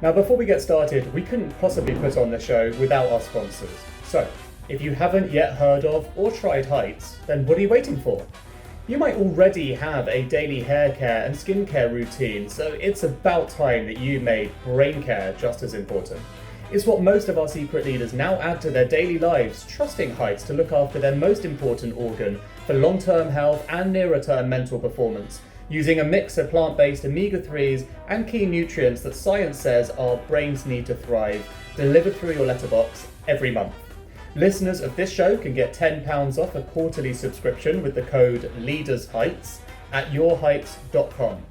Now, before we get started, we couldn't possibly put on the show without our sponsors. So, if you haven't yet heard of or tried Heights, then what are you waiting for? You might already have a daily hair care and skincare routine, so it's about time that you made brain care just as important. It's what most of our secret leaders now add to their daily lives, trusting Heights to look after their most important organ for long-term health and nearer-term mental performance, using a mix of plant-based omega-3s and key nutrients that science says our brains need to thrive, delivered through your letterbox every month. Listeners of this show can get £10 off a quarterly subscription with the code LEADERSHEIGHTS at yourheights.com.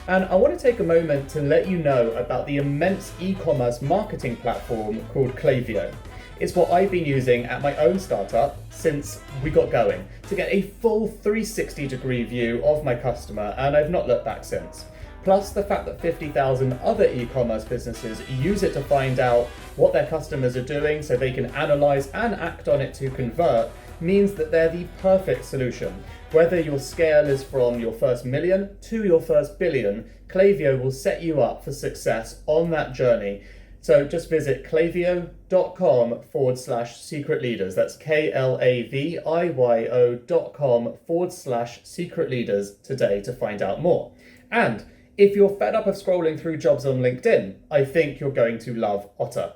And I want to take a moment to let you know about the immense e-commerce marketing platform called Klaviyo. It's what I've been using at my own startup since we got going to get a full 360-degree view of my customer, and I've not looked back since. Plus the fact that 50,000 other e-commerce businesses use it to find out what their customers are doing so they can analyze and act on it to convert means that they're the perfect solution. Whether your scale is from your first million to your first billion, Klaviyo will set you up for success on that journey. So just visit klaviyo.com/secret leaders. That's klaviyo.com/secret leaders today to find out more. And if you're fed up of scrolling through jobs on LinkedIn, I think you're going to love Otter.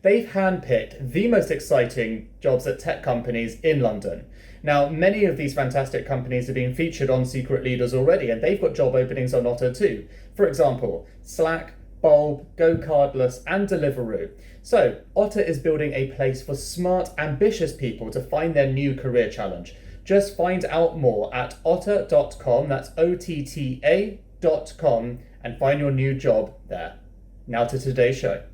They've handpicked the most exciting jobs at tech companies in London. Now, many of these fantastic companies are being featured on Secret Leaders already, and they've got job openings on Otter too. For example, Slack, Bulb, Go Cardless, and Deliveroo. So, Otter is building a place for smart, ambitious people to find their new career challenge. Just find out more at otter.com, that's OTTA.com, and find your new job there. Now to today's show.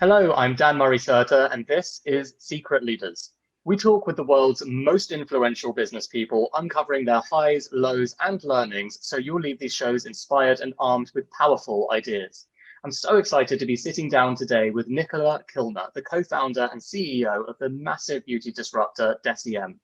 Hello, I'm Dan Murray-Serter, and this is Secret Leaders. We talk with the world's most influential business people, uncovering their highs, lows, and learnings, so you'll leave these shows inspired and armed with powerful ideas. I'm so excited to be sitting down today with Nicola Kilner, the co-founder and CEO of the massive beauty disruptor DECIEM.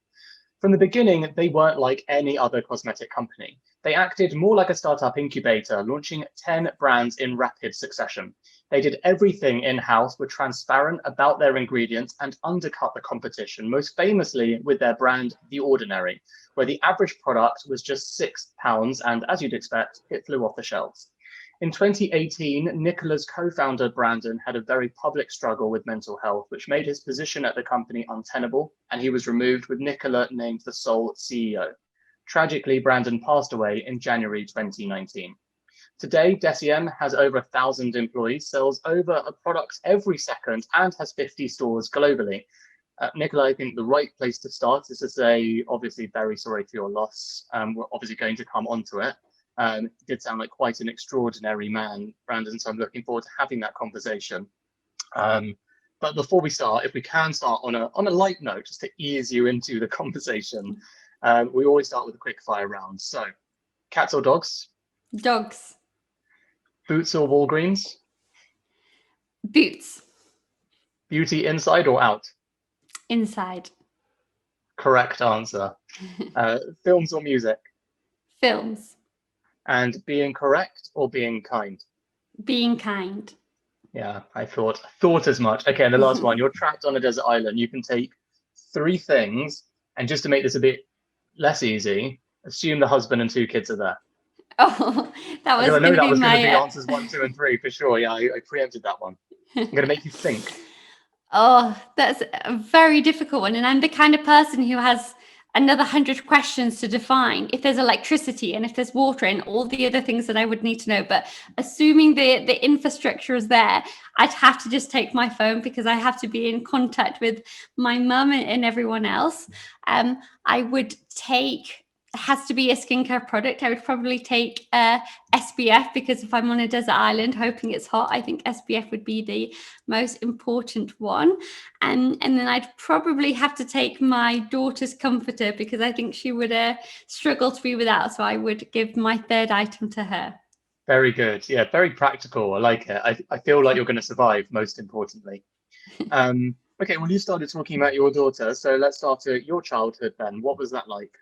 From the beginning, they weren't like any other cosmetic company. They acted more like a startup incubator, launching 10 brands in rapid succession. They did everything in-house, were transparent about their ingredients, and undercut the competition, most famously with their brand, The Ordinary, where the average product was just £6, and as you'd expect, it flew off the shelves. In 2018, Nicola's co-founder, Brandon, had a very public struggle with mental health, which made his position at the company untenable, and he was removed with Nicola named the sole CEO. Tragically, Brandon passed away in January 2019. Today, DECIEM has over 1,000 employees, sells over a product every second, and has 50 stores globally. Nicola, I think the right place to start is to say, obviously, very sorry for your loss. We're obviously going to come onto it. It did sound like quite an extraordinary man, Brandon, so I'm looking forward to having that conversation. But before we start, if we can start on a light note, just to ease you into the conversation, we always start with a quick fire round. So, cats or dogs? Dogs. Boots or Walgreens? Boots. Beauty inside or out? Inside. Correct answer. Films or music? Films. And being correct or being kind? Being kind. Yeah, I thought as much. Okay, and the last one, you're trapped on a desert island. You can take 3 things, and just to make this a bit less easy, assume the husband and 2 kids are there. Oh, that was going to be going to be answers 1, 2, and 3 for sure. Yeah, I preempted that one. I'm going to make you think. Oh, that's a very difficult one. And I'm the kind of person who has another 100 questions to define if there's electricity and if there's water and all the other things that I would need to know. But assuming the infrastructure is there, I'd have to just take my phone because I have to be in contact with my mum and everyone else. I would take, it has to be a skincare product. I would probably take SPF because if I'm on a desert island hoping it's hot, I think SPF would be the most important one. And then I'd probably have to take my daughter's comforter because I think she would struggle to be without. So I would give my third item to her. Very good. Yeah, very practical. I like it. I feel like you're going to survive, most importantly. Okay, well, you started talking about your daughter. So let's start at your childhood then. What was that like?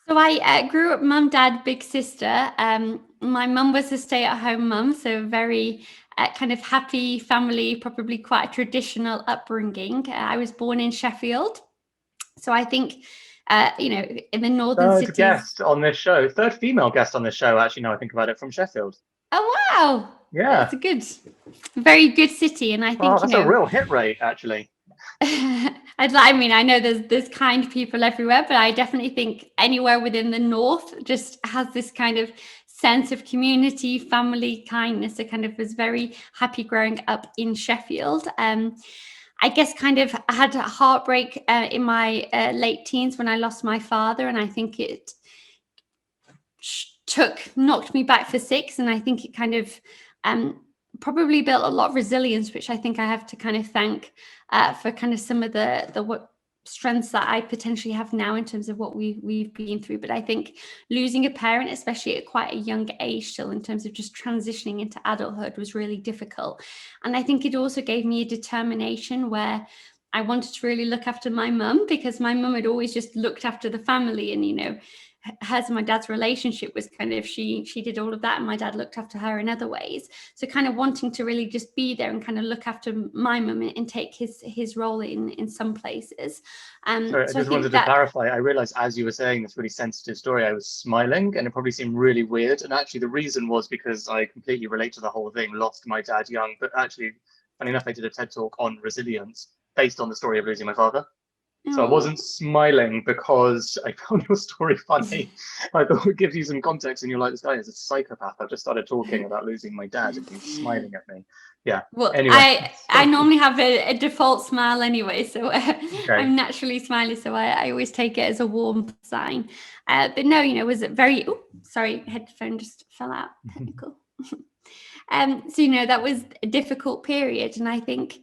So I grew up mum, dad, big sister. my mum was a stay-at-home mum, so very kind of happy family, probably quite a traditional upbringing. I was born in Sheffield, so I think in the northern Third cities. guest on this show, third female guest on this show. Actually, now I think about it, from Sheffield. Oh wow, Yeah, it's very good city, and I think that's a real hit rate, actually. I mean, I know there's kind people everywhere, but I definitely think anywhere within the north just has this kind of sense of community, family, kindness. I kind of was very happy growing up in Sheffield. I guess kind of I had a heartbreak in my late teens when I lost my father, and I think it knocked me back for 6, and I think it kind of probably built a lot of resilience, which I think I have to kind of thank for kind of some of the what strengths that I potentially have now in terms of what we've been through. But I think losing a parent, especially at quite a young age still, in terms of just transitioning into adulthood, was really difficult. And I think it also gave me a determination where I wanted to really look after my mum, because my mum had always just looked after the family, and hers and my dad's relationship was kind of she did all of that, and my dad looked after her in other ways. So kind of wanting to really just be there and kind of look after my mum and take his role in some places. Sorry, I just wanted to clarify. I realized as you were saying this really sensitive story, I was smiling, and it probably seemed really weird. And actually the reason was because I completely relate to the whole thing. Lost my dad young, but actually, funny enough, I did a TED talk on resilience based on the story of losing my father. So I wasn't smiling because I found your story funny. I thought it gives you some context, and you're like, this guy is a psychopath. I've just started talking about losing my dad, and he's smiling at me. Yeah. Well, Anyway, I normally have a default smile anyway, so okay. I'm naturally smiley, so I always take it as a warm sign. But no, was it very? Oh, sorry, headphone just fell out. Technical. So that was a difficult period, and I think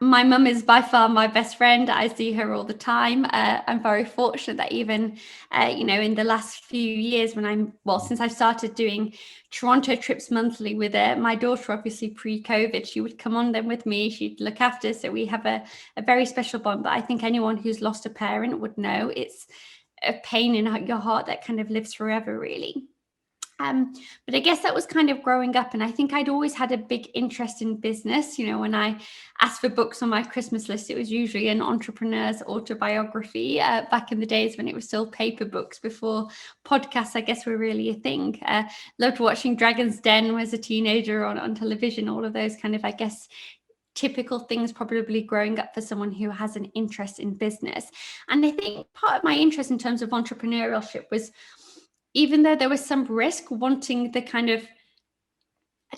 my mum is by far my best friend. I see her all the time. I'm very fortunate that even, in the last few years since I started doing Toronto trips monthly with my daughter, obviously pre-COVID, she would come on them with me. She'd look after. So we have a very special bond. But I think anyone who's lost a parent would know it's a pain in your heart that kind of lives forever, really. But I guess that was kind of growing up, and I think I'd always had a big interest in business. When I asked for books on my Christmas list, it was usually an entrepreneur's autobiography back in the days when it was still paper books, before podcasts, I guess, were really a thing. Loved watching Dragon's Den as a teenager on television, all of those kind of, I guess, typical things probably growing up for someone who has an interest in business. And I think part of my interest in terms of entrepreneurship was, even though there was some risk, wanting the kind of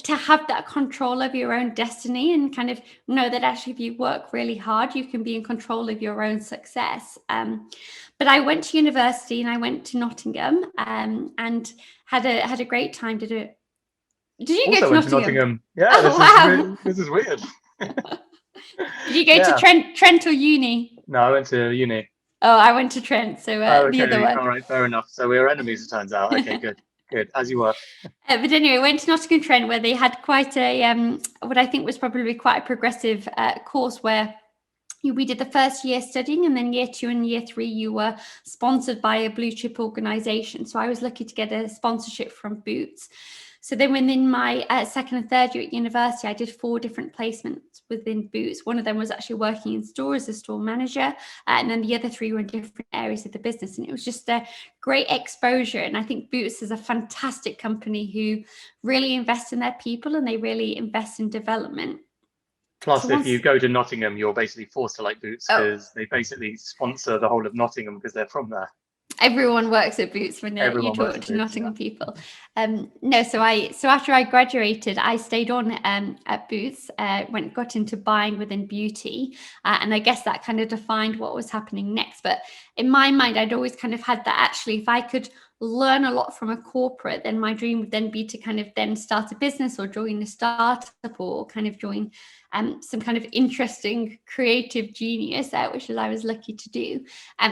to have that control of your own destiny, and kind of know that actually if you work really hard, you can be in control of your own success. But I went to university, and I went to Nottingham and had a great time. Did you also go to Nottingham? Yeah, oh, wow. This is weird. Did you go to Trent or uni? No, I went to uni. Oh, I went to Trent, so okay. the other one. All right, fair enough. So we were enemies, it turns out. Okay, good, as you were. But anyway, I went to Nottingham Trent, where they had quite a what I think was probably quite a progressive course, where we did the first year studying, and then year 2 and year 3 you were sponsored by a blue chip organization. So I was lucky to get a sponsorship from Boots. So then within my second and third year at university, I did 4 different placements within Boots. One of them was actually working in store as a store manager, and then the other 3 were in different areas of the business. And it was just a great exposure. And I think Boots is a fantastic company who really invest in their people, and they really invest in development. Plus, if you go to Nottingham, you're basically forced to like Boots, because they basically sponsor the whole of Nottingham because they're from there. Everyone works at Boots when you talk to Nottingham people. No, so after I graduated, I stayed on at Boots, got into buying within beauty, and I guess that kind of defined what was happening next. But in my mind, I'd always kind of had that, actually, if I could learn a lot from a corporate, then my dream would then be to kind of then start a business, or join a startup, or kind of join some kind of interesting creative genius, which I was lucky to do.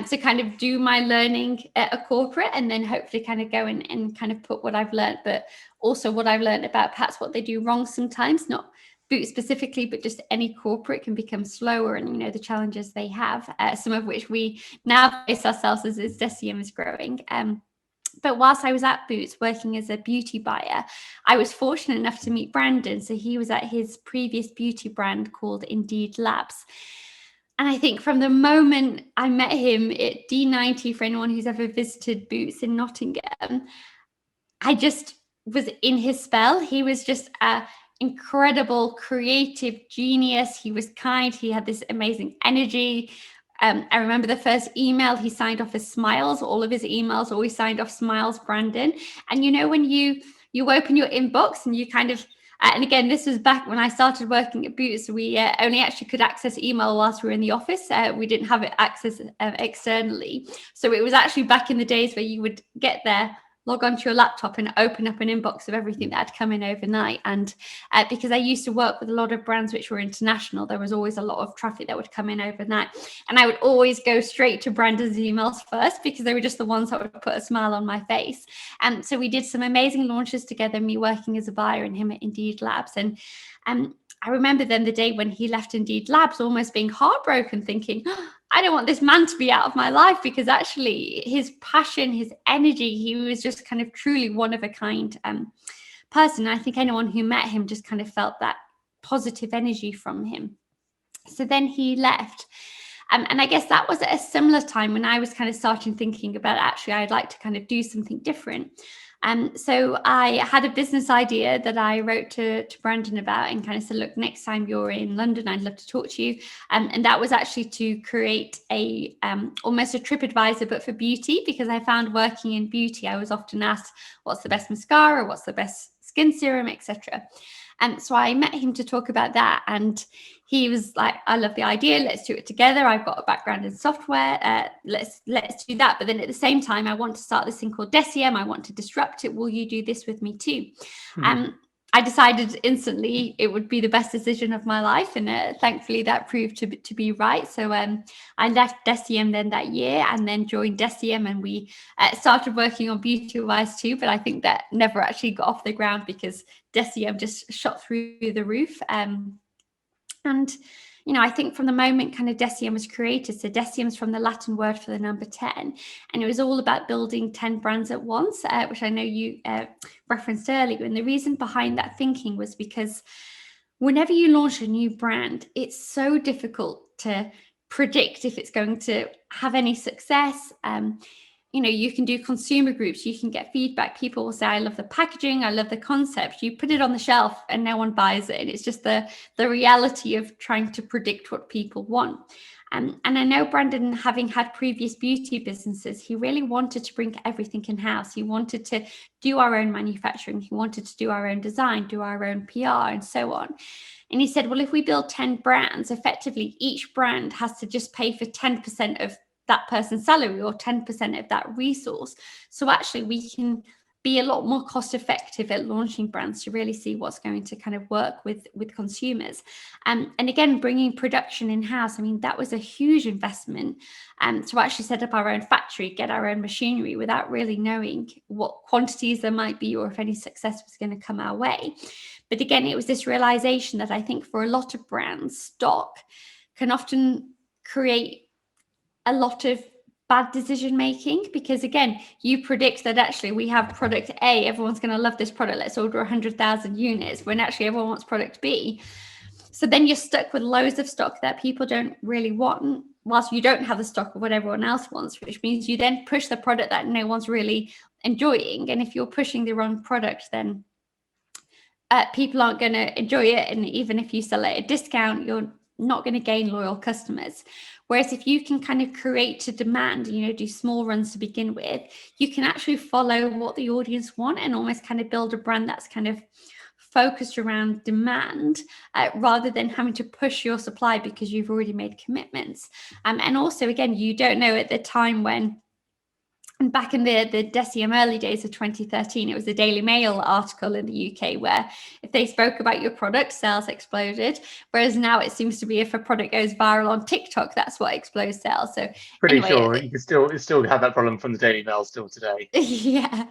So kind of do my learning at a corporate, and then hopefully kind of go and kind of put what I've learned, but also what I've learned about perhaps what they do wrong sometimes, not Boots specifically, but just any corporate can become slower, and the challenges they have, some of which we now face ourselves as DECIEM is growing. But whilst I was at Boots working as a beauty buyer, I was fortunate enough to meet Brandon. So he was at his previous beauty brand called Indeed Labs. And I think from the moment I met him at D90, for anyone who's ever visited Boots in Nottingham, I just was in his spell. He was just an incredible creative genius. He was kind. He had this amazing energy. I remember the first email he signed off as Smiles. All of his emails always signed off Smiles, Brandon. And you know, when you open your inbox and you kind of, and again, this was back when I started working at Boots. We only actually could access email whilst we were in the office. We didn't have it access externally. So it was actually back in the days where you would get there, log onto your laptop and open up an inbox of everything that had come in overnight. And because I used to work with a lot of brands which were international, there was always a lot of traffic that would come in overnight. And I would always go straight to Brandon's emails first because they were just the ones that would put a smile on my face. And so we did some amazing launches together, me working as a buyer and him at Indeed Labs. And I remember then the day when he left Indeed Labs almost being heartbroken, thinking, I don't want this man to be out of my life, because actually his passion, his energy, he was just kind of truly one of a kind person. And I think anyone who met him just kind of felt that positive energy from him. So then he left. And I guess that was at a similar time when I was kind of starting thinking about, actually, I'd like to kind of do something different. So I had a business idea that I wrote to Brandon about and kind of said, look, next time you're in London, I'd love to talk to you. And that was actually to create a almost a TripAdvisor, but for beauty, because I found working in beauty, I was often asked, what's the best mascara? What's the best skin serum, etc. And so I met him to talk about that. And he was like, I love the idea. Let's do it together. I've got a background in software. Let's do that. But then at the same time, I want to start this thing called DECIEM. I want to disrupt it. Will you do this with me too? I decided instantly it would be the best decision of my life. And thankfully that proved to be right. So I left DECIEM then that year and then joined DECIEM, and we started working on Beauty Wise too. But I think that never actually got off the ground because DECIEM just shot through the roof. And, you know, I think from the moment kind of DECIEM was created, so DECIEM is from the Latin word for the number 10, and it was all about building 10 brands at once, which I know you referenced earlier. And the reason behind that thinking was because whenever you launch a new brand, it's so difficult to predict if it's going to have any success. You know, you can do consumer groups, you can get feedback. People will say, I love the packaging, I love the concept. You put it on the shelf and no one buys it. And it's just the reality of trying to predict what people want. And I know Brandon, having had previous beauty businesses, he really wanted to bring everything in-house. He wanted to do our own manufacturing. He wanted to do our own design, do our own PR and so on. And he said, well, if we build 10 brands, effectively each brand has to just pay for 10% of that person's salary or 10% of that resource. So actually we can be a lot more cost effective at launching brands to really see what's going to kind of work with consumers. And again, bringing production in-house, I mean, that was a huge investment to actually set up our own factory, get our own machinery without really knowing what quantities there might be or if any success was going to come our way. But again, it was this realization that I think for a lot of brands, stock can often create a lot of bad decision making, because again, you predict that actually we have product A, everyone's going to love this product, let's order 100,000 units, when actually everyone wants product B. So then you're stuck with loads of stock that people don't really want, whilst you don't have the stock of what everyone else wants, which means you then push the product that no one's really enjoying. And if you're pushing the wrong product, then people aren't going to enjoy it. And even if you sell it at a discount, you're not going to gain loyal customers. Whereas if you can kind of create to demand, you know, do small runs to begin with, you can actually follow what the audience want and almost kind of build a brand that's kind of focused around demand rather than having to push your supply because you've already made commitments. And also, again, you don't know at the time when, and back in the DECIEM early days of 2013, it was a Daily Mail article in the UK where if they spoke about your product, sales exploded. Whereas now it seems to be if a product goes viral on TikTok, that's what explodes sales. So pretty anyway, sure you still have that problem from the Daily Mail still today. Yeah.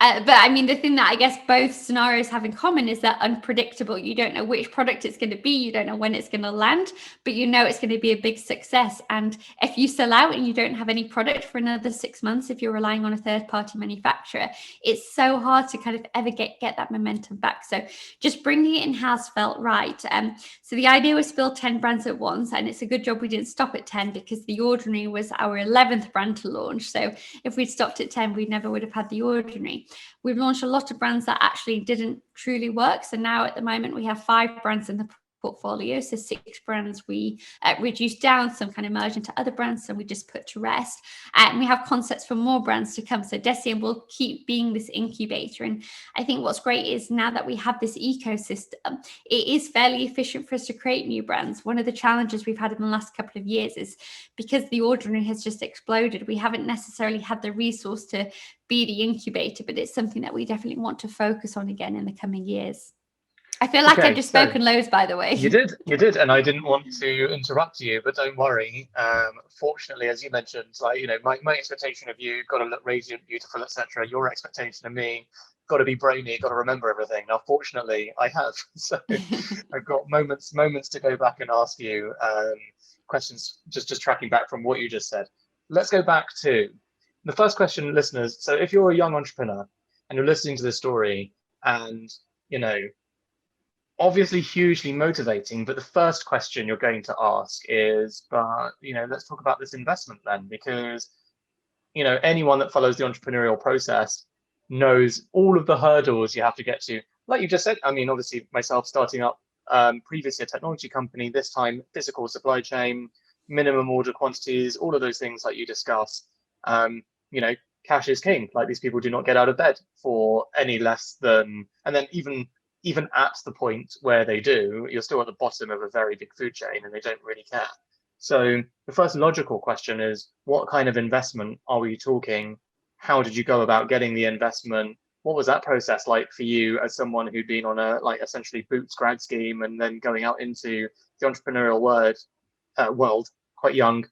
But I mean, the thing that I guess both scenarios have in common is that unpredictable. You don't know which product it's going to be. You don't know when it's going to land, but you know it's going to be a big success. And if you sell out and you don't have any product for another 6 months, if you're relying on a third-party manufacturer, it's so hard to kind of ever get that momentum back. So just bringing it in-house felt right. So the idea was to build 10 brands at once, and it's a good job we didn't stop at 10 because The Ordinary was our 11th brand to launch. So if we'd stopped at 10, we never would have had The Ordinary. We've launched a lot of brands that actually didn't truly work. So now at the moment we have 5 brands in the portfolio. So 6 brands we reduced down, some kind of merged into other brands, so we just put to rest. And we have concepts for more brands to come. So DECIEM will keep being this incubator. And I think what's great is now that we have this ecosystem, it is fairly efficient for us to create new brands. One of the challenges we've had in the last couple of years is because The Ordinary has just exploded, we haven't necessarily had the resource to be the incubator, but it's something that we definitely want to focus on again in the coming years. I feel like I've just spoken loads, by the way. You did, and I didn't want to interrupt you, but don't worry. Fortunately, as you mentioned, like, you know, my expectation of you, got to look radiant, beautiful, etc. Your expectation of me, got to be brainy, got to remember everything. Now, fortunately, I have, so I've got moments to go back and ask you questions, just tracking back from what you just said. Let's go back to the first question, listeners. So if you're a young entrepreneur and you're listening to this story, and you know, obviously hugely motivating, but the first question you're going to ask is, but you know, let's talk about this investment then, because you know, anyone that follows the entrepreneurial process knows all of the hurdles you have to get to. Like you just said, I mean, obviously myself starting up previously a technology company, this time physical supply chain, minimum order quantities, all of those things like you discussed. You know, cash is king. Like, these people do not get out of bed for any less than, and then even at the point where they do, you're still at the bottom of a very big food chain and they don't really care. So the first logical question is, what kind of investment are we talking? How did you go about getting the investment? What was that process like for you as someone who'd been on a, like, essentially boots grad scheme and then going out into the entrepreneurial world quite young?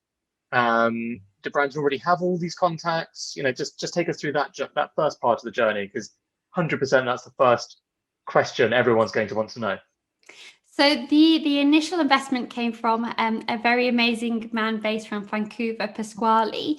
Do brands already have all these contacts? You know, just take us through that first part of the journey, because 100% that's the first question everyone's going to want to know. So the initial investment came from a very amazing man based from Vancouver, Pasquale,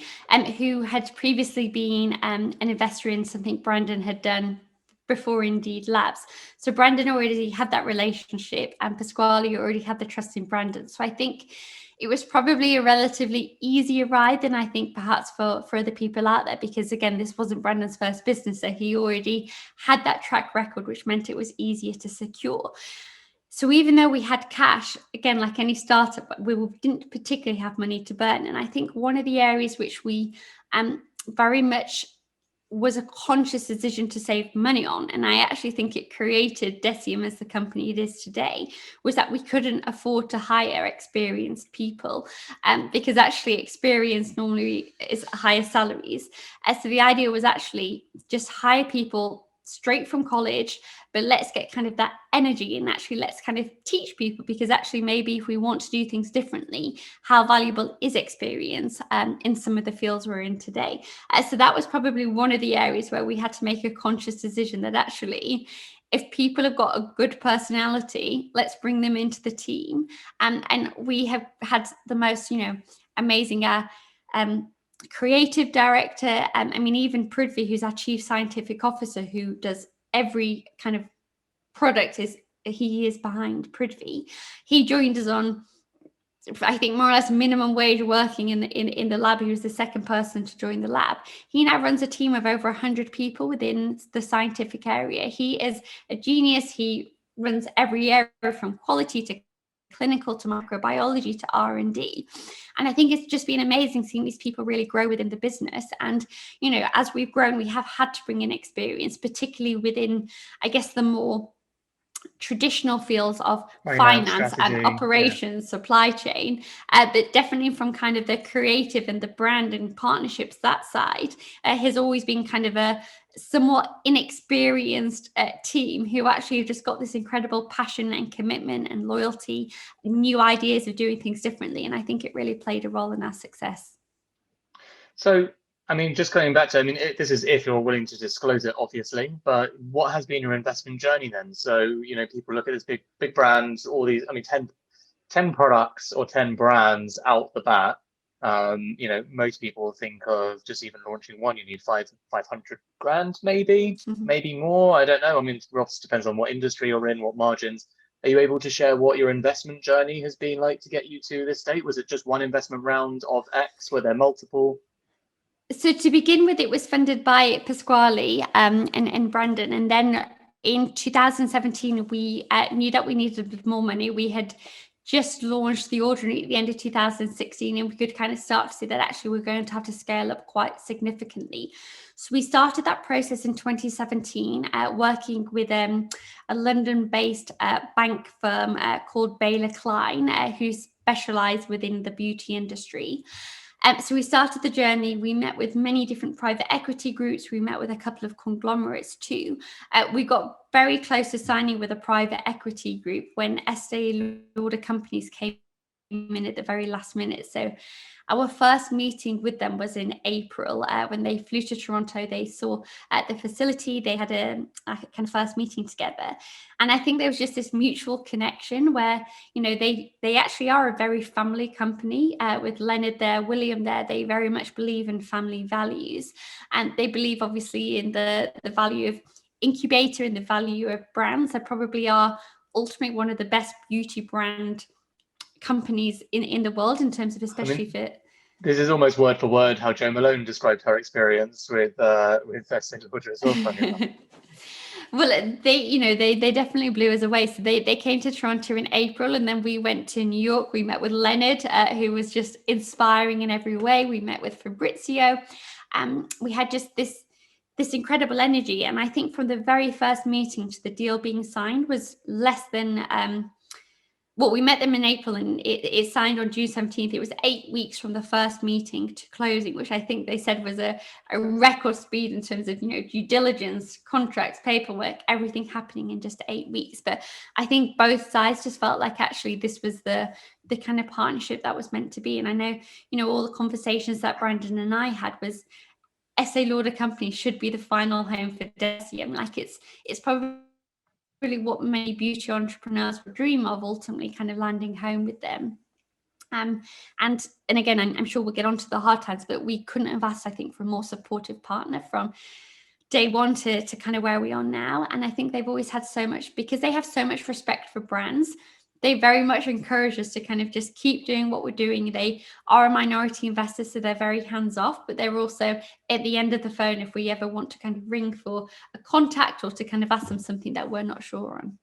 who had previously been an investor in something Brandon had done before Indeed Labs. So Brandon already had that relationship, and Pasquale already had the trust in Brandon. So I think it was probably a relatively easier ride than I think perhaps for other people out there, because again, this wasn't Brandon's first business, so he already had that track record, which meant it was easier to secure. So even though we had cash, again, like any startup, we didn't particularly have money to burn. And I think one of the areas which we very much was a conscious decision to save money on, and I actually think it created DECIEM as the company it is today, was that we couldn't afford to hire experienced people, because actually experience normally is higher salaries. So the idea was actually just hire people straight from college, but let's get kind of that energy, and actually let's kind of teach people, because actually maybe if we want to do things differently, how valuable is experience in some of the fields we're in today. So that was probably one of the areas where we had to make a conscious decision that actually, if people have got a good personality, let's bring them into the team. And we have had the most, you know, amazing creative director. I mean, even Prithvi, who's our chief scientific officer, who does every kind of product, he is behind Prithvi. He joined us on, I think, more or less minimum wage, working in the lab. He was the second person to join the lab. He now runs a team of over 100 people within the scientific area. He is a genius. He runs every area from quality to clinical to microbiology to R&D. And I think it's just been amazing seeing these people really grow within the business. And, you know, as we've grown, we have had to bring in experience, particularly within, I guess, the more traditional fields of finance and operations, supply chain, but definitely from kind of the creative and the brand and partnerships, that side has always been kind of a somewhat inexperienced team who actually have just got this incredible passion and commitment and loyalty, new ideas of doing things differently. And I think it really played a role in our success. So, I mean, just going back to, I mean, this is if you're willing to disclose it, obviously, but what has been your investment journey then? So, you know, people look at this big brands, all these, I mean, 10 products or 10 brands out the bat. Most people think of just even launching one, you need 500 grand, maybe more. I don't know. I mean, it obviously depends on what industry you're in, what margins. Are you able to share what your investment journey has been like to get you to this state? Was it just one investment round of X? Were there multiple? So to begin with, it was funded by Pasquale and Brandon. And then in 2017, we knew that we needed a bit more money. We had just launched The Ordinary at the end of 2016, and we could kind of start to see that actually we're going to have to scale up quite significantly. So we started that process in 2017, working with a London-based bank firm called Baylor Klein, who specialise within the beauty industry. So we started the journey. We met with many different private equity groups. We met with a couple of conglomerates too. We got very close to signing with a private equity group when Estee Lauder companies came in at the very last minute. So our first meeting with them was in April when they flew to Toronto. They saw the facility. They had a kind of first meeting together. And I think there was just this mutual connection where, they actually are a very family company with Leonard there, William there. They very much believe in family values. And they believe obviously in the value of incubator and the value of brands. They probably are ultimately one of the best beauty brand companies in the world in terms of especially fit. This is almost word for word how Jo Malone described her experience with Estee Lauder as well. Funny enough. Well, they definitely blew us away. So they came to Toronto in April, and then we went to New York. We met with Leonard, who was just inspiring in every way. We met with Fabrizio. We had just this incredible energy, and I think from the very first meeting to the deal being signed was less than. We met them in April, and it signed on June 17th. It was 8 weeks from the first meeting to closing, which I think they said was a record speed in terms of, due diligence, contracts, paperwork, everything happening in just 8 weeks. But I think both sides just felt like actually this was the kind of partnership that was meant to be. And I know, all the conversations that Brandon and I had was Estee Lauder company should be the final home for DECIEM. Like it's probably really what many beauty entrepreneurs would dream of, ultimately kind of landing home with them. And again, I'm sure we'll get onto the hard times, but we couldn't have asked, I think, for a more supportive partner from day one to kind of where we are now. And I think they've always had so much, because they have so much respect for brands. They very much encourage us to kind of just keep doing what we're doing. They are a minority investor, so they're very hands off, but they're also at the end of the phone if we ever want to kind of ring for a contact or to kind of ask them something that we're not sure on.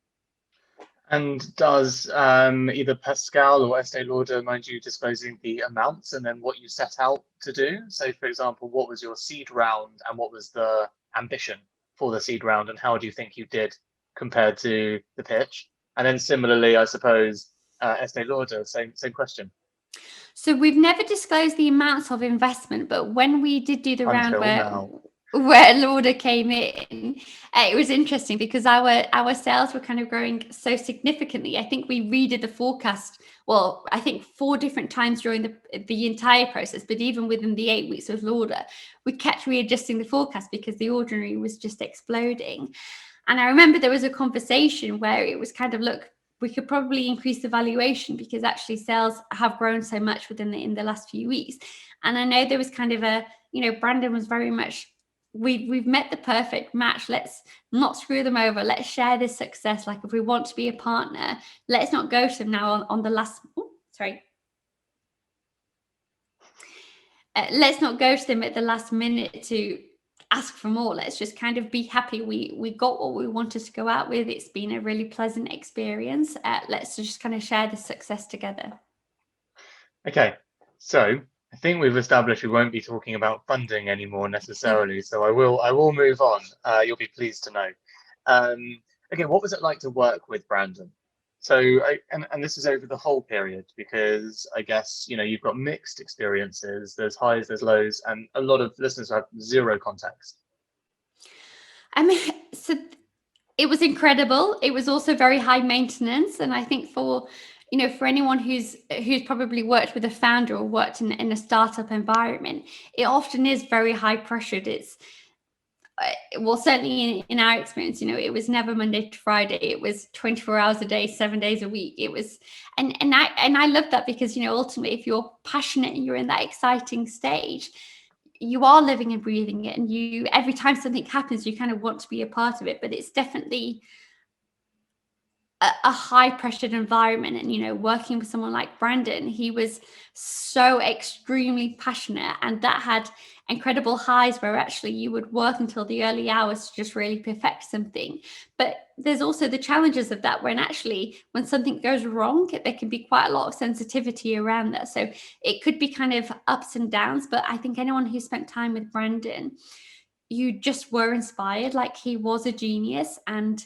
And does either Pascal or Estee Lauder mind you disclosing the amounts and then what you set out to do? So, for example, what was your seed round and what was the ambition for the seed round, and how do you think you did compared to the pitch? And then similarly, I suppose, Estee Lauder, same question. So we've never disclosed the amounts of investment, but when we did do the round where Lauder came in, it was interesting because our sales were kind of growing so significantly. I think we redid the forecast, I think 4 different times during the entire process, but even within the 8 weeks of Lauder, we kept readjusting the forecast because The Ordinary was just exploding. And I remember there was a conversation where it was kind of, look, we could probably increase the valuation because actually sales have grown so much in the last few weeks. And I know there was kind of Brandon was very much, we've met the perfect match. Let's not screw them over. Let's share this success. Like if we want to be a partner, let's not go to them now on the last, let's not go to them at the last minute to ask for more. Let's just kind of be happy we got what we wanted to go out with. It's been a really pleasant experience. Let's just kind of share the success together. Okay, so I think we've established we won't be talking about funding anymore necessarily. So I will move on. You'll be pleased to know. Again, what was it like to work with Brandon? So, and this is over the whole period, because I guess, you've got mixed experiences. There's highs, there's lows, and a lot of listeners have zero context. So it was incredible. It was also very high maintenance. And I think for anyone who's probably worked with a founder or worked in a startup environment, it often is very high pressured. well, certainly in our experience, it was never Monday to Friday. It was 24 hours a day, 7 days a week. It was, and I love that because, ultimately, if you're passionate and you're in that exciting stage, you are living and breathing it. And every time something happens, you kind of want to be a part of it. But it's definitely a high pressured environment. And, working with someone like Brandon, he was so extremely passionate, and that had incredible highs where actually you would work until the early hours to just really perfect something. But there's also the challenges of that, when something goes wrong, there can be quite a lot of sensitivity around that. So it could be kind of ups and downs. But I think anyone who spent time with Brandon, you just were inspired. Like, he was a genius. And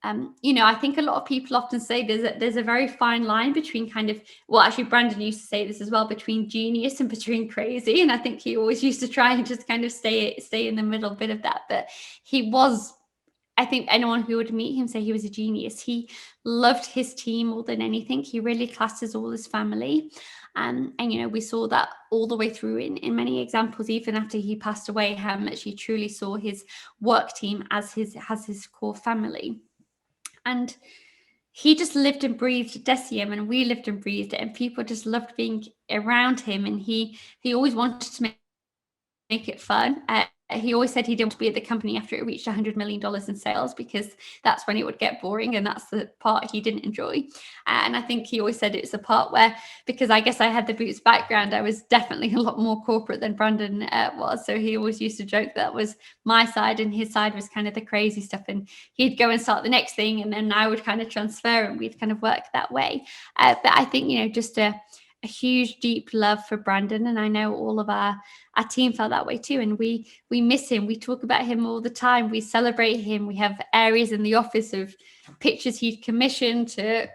I think a lot of people often say there's a very fine line between actually Brandon used to say this as well, between genius and between crazy. And I think he always used to try and just kind of stay in the middle bit of that. But he was, I think anyone who would meet him say he was a genius. He loved his team more than anything. He really classed us all as family. And we saw that all the way through in many examples, even after he passed away, how much he truly saw his work team as his core family. And he just lived and breathed DECIEM, and we lived and breathed it, and people just loved being around him. And he always wanted to make it fun. He always said he didn't want to be at the company after it reached $100 million in sales, because that's when it would get boring, and that's the part he didn't enjoy. And I think he always said it's a part where, because I guess I had the Boots background, I was definitely a lot more corporate than Brandon was. So he always used to joke that was my side, and his side was kind of the crazy stuff. And he'd go and start the next thing, and then I would kind of transfer, and we'd kind of work that way. But I think, just a huge, deep love for Brandon. And I know all of our team felt that way too. And we miss him. We talk about him all the time. We celebrate him. We have areas in the office of pictures he'd commissioned, to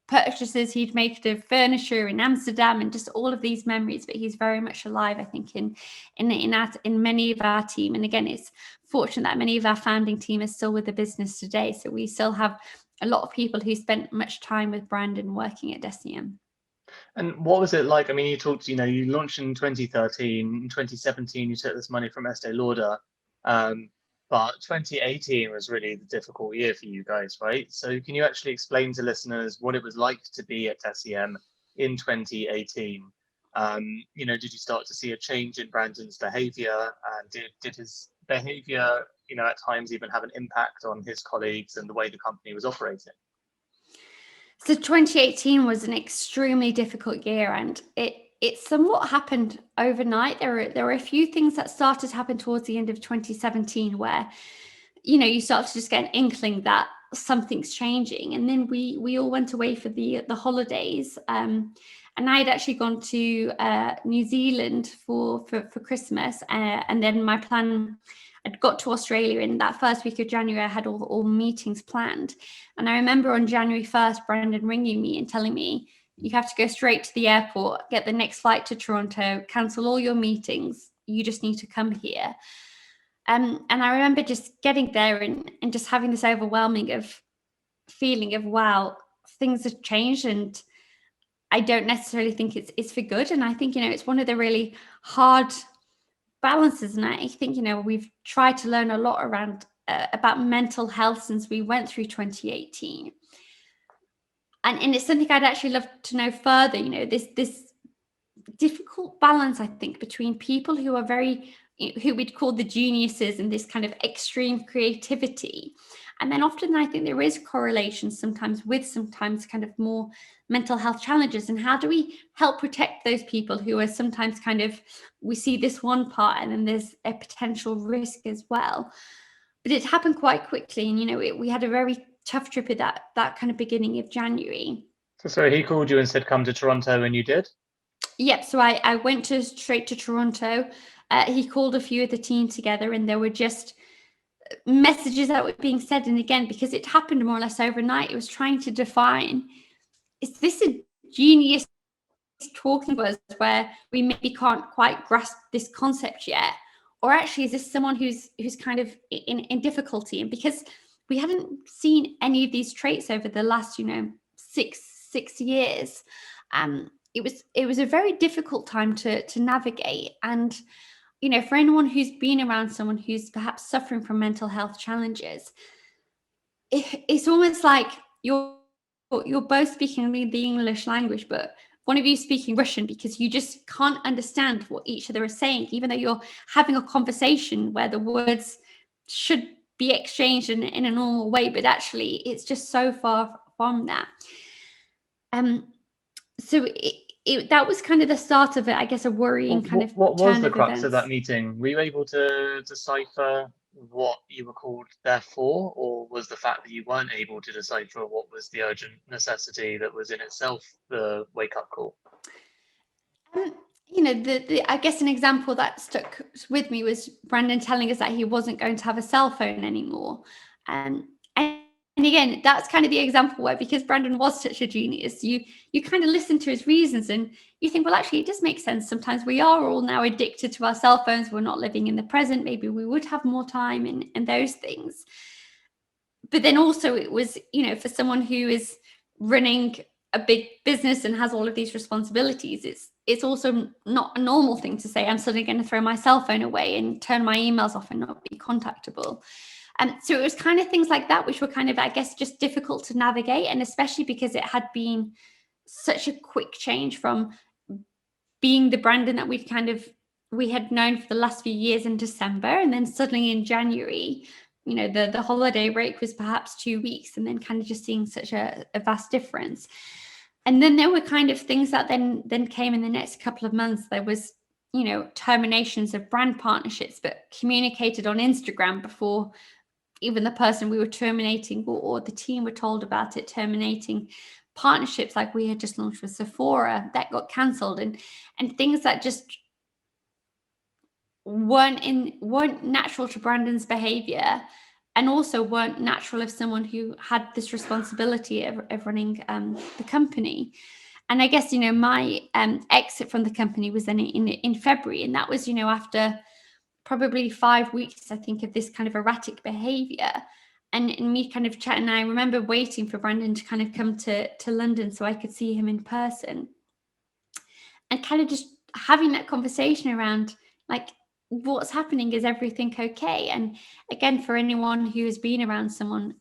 purchases he'd made of furniture in Amsterdam, and just all of these memories. But he's very much alive, I think, in many of our team. And again, it's fortunate that many of our founding team are still with the business today. So we still have a lot of people who spent much time with Brandon working at DECIEM. And what was it like? I mean, you talked, you launched in 2013. In 2017, you took this money from Estee Lauder. But 2018 was really the difficult year for you guys, right? So can you actually explain to listeners what it was like to be at DECIEM in 2018? Did you start to see a change in Brandon's behavior? And did his behavior, at times even have an impact on his colleagues and the way the company was operating? So 2018 was an extremely difficult year, and it somewhat happened overnight. There were a few things that started to happen towards the end of 2017 where, you start to just get an inkling that something's changing. And then we all went away for the holidays. And I had actually gone to New Zealand for Christmas. And then my plan, I'd got to Australia in that first week of January. I had all meetings planned. And I remember on January 1st, Brandon ringing me and telling me, you have to go straight to the airport, get the next flight to Toronto, cancel all your meetings. You just need to come here. And I remember just getting there and just having this overwhelming feeling of, wow, things have changed, and I don't necessarily think it's for good. And I think, it's one of the really hard balances. And I think, we've tried to learn a lot around about mental health since we went through 2018. And it's something I'd actually love to know further, this difficult balance, I think, between people who are who we'd call the geniuses and this kind of extreme creativity. And then often I think there is correlation sometimes kind of more mental health challenges. And how do we help protect those people who are sometimes we see this one part and then there's a potential risk as well. But it happened quite quickly. And, we had a very tough trip at that kind of beginning of January. So he called you and said, come to Toronto, and you did? Yep. So I went straight to Toronto. He called a few of the team together, and there were just messages that were being said. And again, because it happened more or less overnight, it was trying to define, is this a genius talking to us where we maybe can't quite grasp this concept yet? Or actually, is this someone who's kind of in difficulty? And because we hadn't seen any of these traits over the last, 6 years, it was a very difficult time to navigate. And for anyone who's been around someone who's perhaps suffering from mental health challenges, it's almost like you're both speaking the English language, but one of you speaking Russian, because you just can't understand what each other is saying, even though you're having a conversation where the words should be exchanged in a normal way, but actually it's just so far from that. So that was kind of the start of it, I guess, a worrying kind of what was the crux events. of that meeting? Were you able to decipher what you were called there for, or was the fact that you weren't able to decipher what was the urgent necessity that was in itself the wake-up call? I guess an example that stuck with me was Brandon telling us that he wasn't going to have a cell phone anymore. And again, that's kind of the example where, because Brandon was such a genius, you kind of listen to his reasons and you think, well, actually, it does make sense. Sometimes we are all now addicted to our cell phones. We're not living in the present. Maybe we would have more time and those things. But then also it was, for someone who is running a big business and has all of these responsibilities, it's also not a normal thing to say, I'm suddenly going to throw my cell phone away and turn my emails off and not be contactable. So it was kind of things like that, which were kind of, I guess, just difficult to navigate. And especially because it had been such a quick change from being the Brandon that we had known for the last few years in December. And then suddenly in January, the holiday break was perhaps 2 weeks, and then kind of just seeing such a vast difference. And then there were kind of things that then came in the next couple of months. There was, terminations of brand partnerships, but communicated on Instagram before even the person we were terminating or the team were told about it, terminating partnerships like we had just launched with Sephora that got cancelled, and things that just weren't natural to Brandon's behavior, and also weren't natural of someone who had this responsibility of running the company. And I guess, my exit from the company was then in February, and that was, after probably 5 weeks, I think, of this kind of erratic behavior, and me kind of chatting. I remember waiting for Brandon to kind of come to London so I could see him in person, and kind of just having that conversation around, like, what's happening, is everything okay? And again, for anyone who has been around someone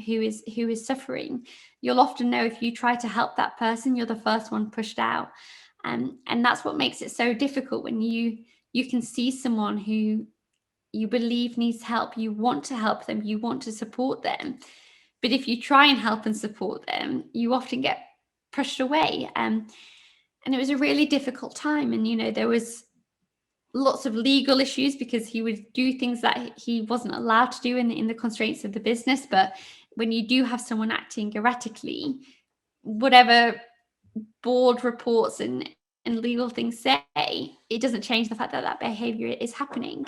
who is suffering, you'll often know if you try to help that person, you're the first one pushed out. And that's what makes it so difficult, when you can see someone who you believe needs help, you want to help them, you want to support them, but if you try and help and support them, you often get pushed away. And it was a really difficult time. And there was lots of legal issues, because he would do things that he wasn't allowed to do in the constraints of the business. But when you do have someone acting erratically, whatever board reports and legal things say, it doesn't change the fact that behavior is happening.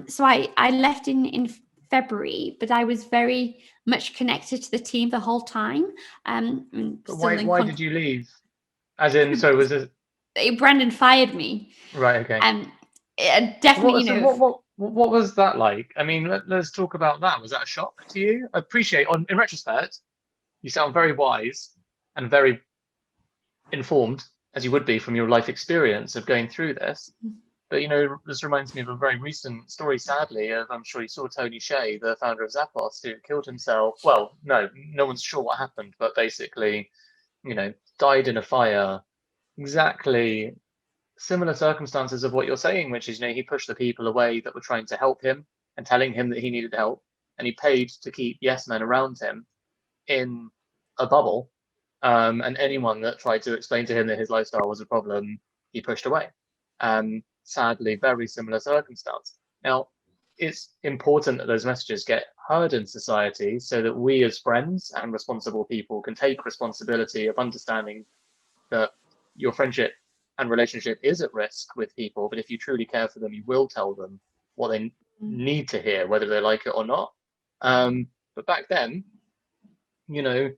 So I left in February, but I was very much connected to the team the whole time. But why did you leave? As in, so was it Brandon fired me. right? Okay. Definitely, What was that like? I mean, let's talk about that. Was that a shock to you? I appreciate, in retrospect, you sound very wise and very informed, as you would be from your life experience of going through this. But this reminds me of a very recent story, sadly, of, I'm sure you saw, Tony Hsieh, the founder of Zappos, who killed himself. Well, no one's sure what happened, but basically, died in a fire. Exactly similar circumstances of what you're saying, which is, he pushed the people away that were trying to help him and telling him that he needed help, and he paid to keep yes men around him in a bubble. And anyone that tried to explain to him that his lifestyle was a problem, he pushed away. Sadly, very similar circumstance. Now, it's important that those messages get heard in society, so that we as friends and responsible people can take responsibility of understanding that your friendship and relationship is at risk with people. But if you truly care for them, you will tell them what they need to hear, whether they like it or not. But back then, as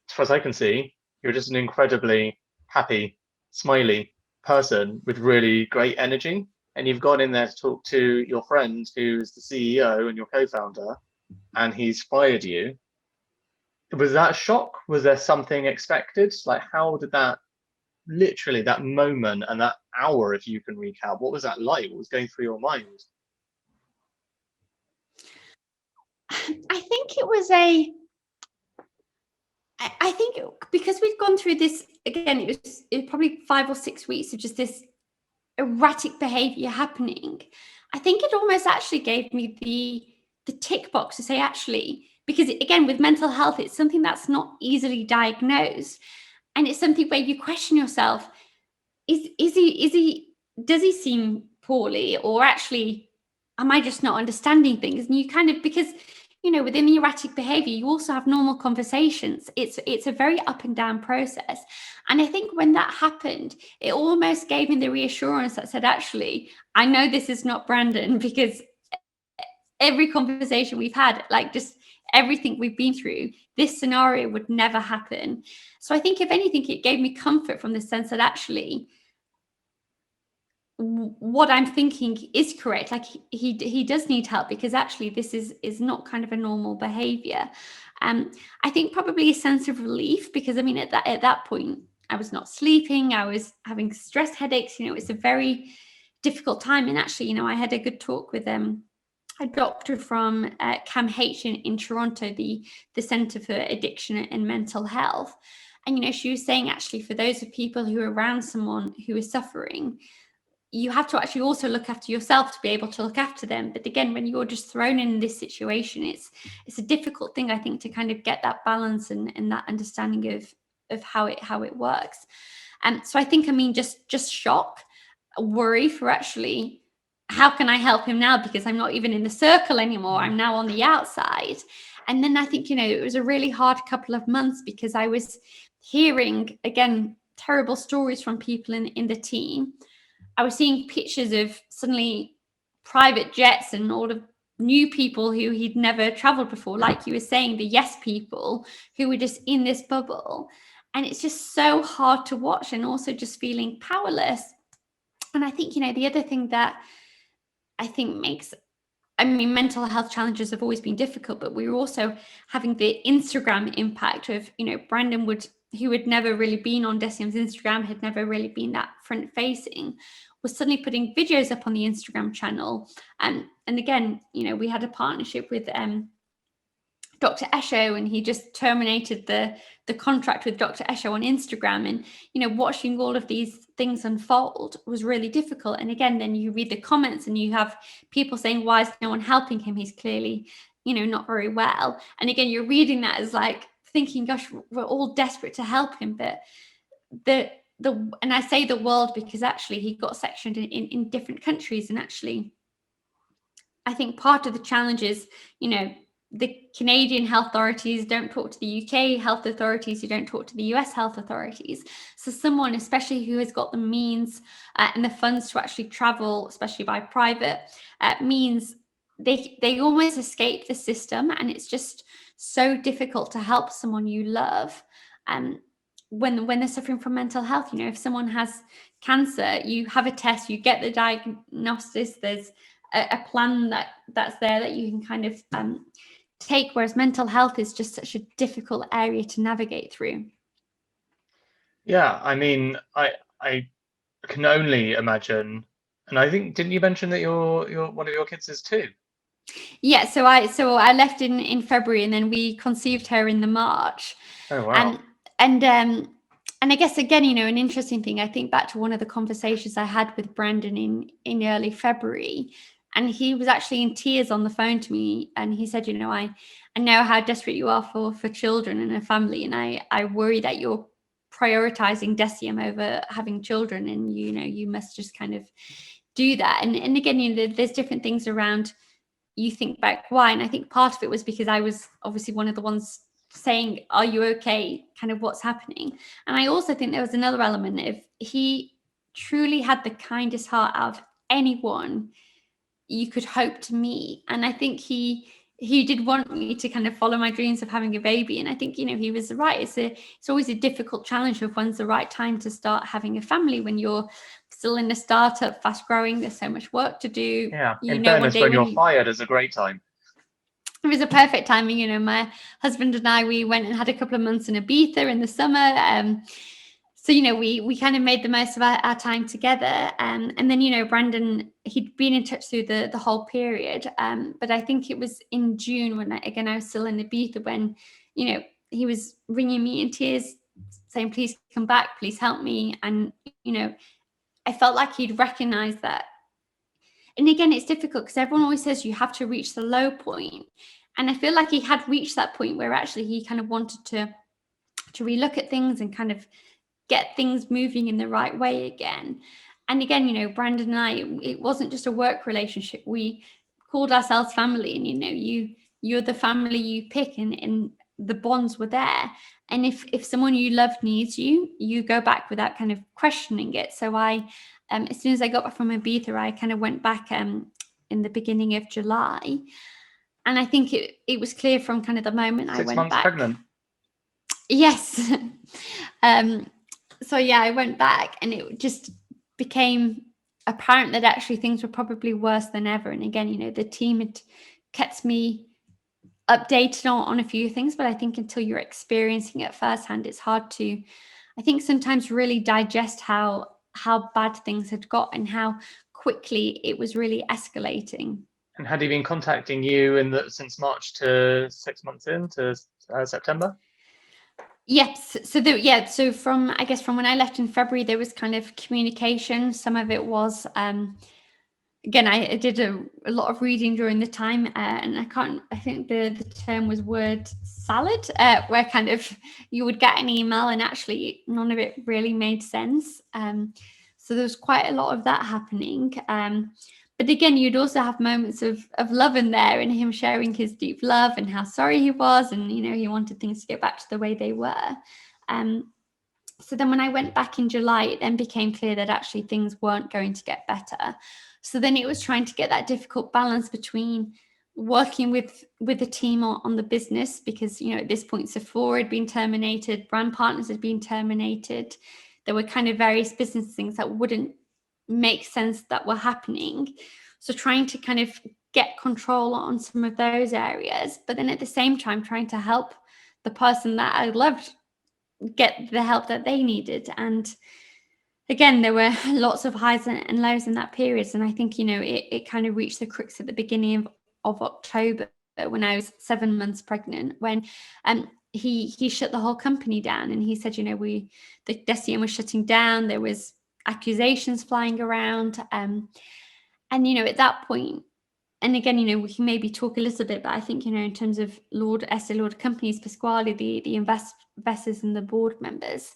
far as I can see, you're just an incredibly happy, smiley person with really great energy. And you've gone in there to talk to your friend who's the CEO and your co-founder, and he's fired you. Was that a shock? Was there something expected? Like, how did that literally that moment and that hour, if you can recap, what was that like? What was going through your mind? I think it was I think because we'd gone through this, again, it was probably 5 or 6 weeks of just this erratic behavior happening. I think it almost actually gave me the tick box to say, actually, because again, with mental health, it's something that's not easily diagnosed. And it's something where you question yourself, is he does he seem poorly, or actually am I just not understanding things? And you kind of, because within the erratic behavior, you also have normal conversations. It's a very up and down process. And I think when that happened, it almost gave me the reassurance that said, actually, I know this is not Brandon, because every conversation we've had, like just everything we've been through, this scenario would never happen. So I think if anything, it gave me comfort from the sense that actually what I'm thinking is correct. Like he does need help, because actually this is not kind of a normal behavior. I think probably a sense of relief, because I mean at that point I was not sleeping, I was having stress headaches. It's a very difficult time. And actually, I had a good talk with a doctor from CAMH in Toronto, the Centre for Addiction and Mental Health. And she was saying, actually, for those of people who are around someone who is suffering, you have to actually also look after yourself to be able to look after them. But again, when you're just thrown in this situation, it's a difficult thing, I think, to kind of get that balance and that understanding of how it works. And so I think, I mean, just shock, worry for actually, how can I help him now? Because I'm not even in the circle anymore. I'm now on the outside. And then I think, it was a really hard couple of months, because I was hearing, again, terrible stories from people in the team. I was seeing pictures of suddenly private jets and all of new people who he'd never traveled before, like you were saying, the yes people who were just in this bubble. And it's just so hard to watch, and also just feeling powerless. And I think, the other thing that I think makes, I mean, mental health challenges have always been difficult, but we were also having the Instagram impact of, Brandon who had never really been on DECIEM's Instagram, had never really been that front facing, was suddenly putting videos up on the Instagram channel. And again, we had a partnership with Dr. Esho, and he just terminated the contract with Dr. Esho on Instagram. And, watching all of these things unfold was really difficult. And again, then you read the comments and you have people saying, why is no one helping him? He's clearly, not very well. And again, you're reading that as like thinking, gosh, we're all desperate to help him. But and I say the world, because actually he got sectioned in different countries. And actually, I think part of the challenge is, the Canadian health authorities don't talk to the UK health authorities, who don't talk to the US health authorities. So someone, especially who has got the means and the funds to actually travel, especially by private means, they almost escape the system. And it's just so difficult to help someone you love. When they're suffering from mental health, if someone has cancer, you have a test, you get the diagnosis, there's a plan that's there that you can kind of take, whereas mental health is just such a difficult area to navigate through. Yeah, I mean, I can only imagine. And I think, didn't you mention that your one of your kids is 2? Yeah, so I left in February, and then we conceived her in the March. Oh wow. And I guess, again, an interesting thing, I think back to one of the conversations I had with Brandon in early February, and he was actually in tears on the phone to me. And he said, I know how desperate you are for children and a family. And I worry that you're prioritizing DECIEM over having children. And, you must just kind of do that. And again, there's different things around, you think back why. And I think part of it was because I was obviously one of the ones saying, are you okay? Kind of what's happening. And I also think there was another element of, he truly had the kindest heart out of anyone you could hope to meet. And I think he did want me to kind of follow my dreams of having a baby. And I think, he was right. It's always a difficult challenge of when's the right time to start having a family, when you're still in a startup, fast growing, there's so much work to do. Yeah, in fairness, when you're fired is a great time. It was a perfect timing. My husband and I, we went and had a couple of months in Ibiza in the summer. So, we kind of made the most of our time together. And then, Brandon, he'd been in touch through the whole period. But I think it was in June when I was still in Ibiza when, he was ringing me in tears saying, please come back, please help me. And, I felt like he'd recognized that. And again, it's difficult because everyone always says you have to reach the low point. And I feel like he had reached that point where actually he kind of wanted to relook at things and kind of get things moving in the right way again. And again, Brandon and I, it wasn't just a work relationship. We called ourselves family, and you're the family you pick, and the bonds were there. And if someone you love needs you go back without kind of questioning it. So I, as soon as I got back from Ibiza, I kind of went back in the beginning of July. And I think it was clear from kind of the moment I went back. 6 months pregnant. Yes. So yeah, I went back, and it just became apparent that actually things were probably worse than ever. And again, the team had kept me updated on a few things, but I think until you're experiencing it firsthand, it's hard to, I think, sometimes really digest how bad things had got and how quickly it was really escalating. And had he been contacting you since March to 6 months into September? Yes. So from when I left in February, there was kind of communication. Some of it was, again, I did a lot of reading during the time, and I think the term was word salad, where kind of you would get an email and actually none of it really made sense. So there was quite a lot of that happening. But again, you'd also have moments of love in there, and him sharing his deep love and how sorry he was, and he wanted things to get back to the way they were. So then when I went back in July, it then became clear that actually things weren't going to get better. So then it was trying to get that difficult balance between working with the team on the business, because at this point Sephora had been terminated, brand partners had been terminated. There were kind of various business things that wouldn't make sense that were happening. So trying to kind of get control on some of those areas, but then at the same time trying to help the person that I loved get the help that they needed. And again, there were lots of highs and lows in that period. And I think, it kind of reached the crux at the beginning of October when I was 7 months pregnant, when he shut the whole company down. And he said, the DECIEM was shutting down. There was accusations flying around. And, at that point, and again, we can maybe talk a little bit, but I think, in terms of Estée Lauder companies, Pasquale, the investors and the board members,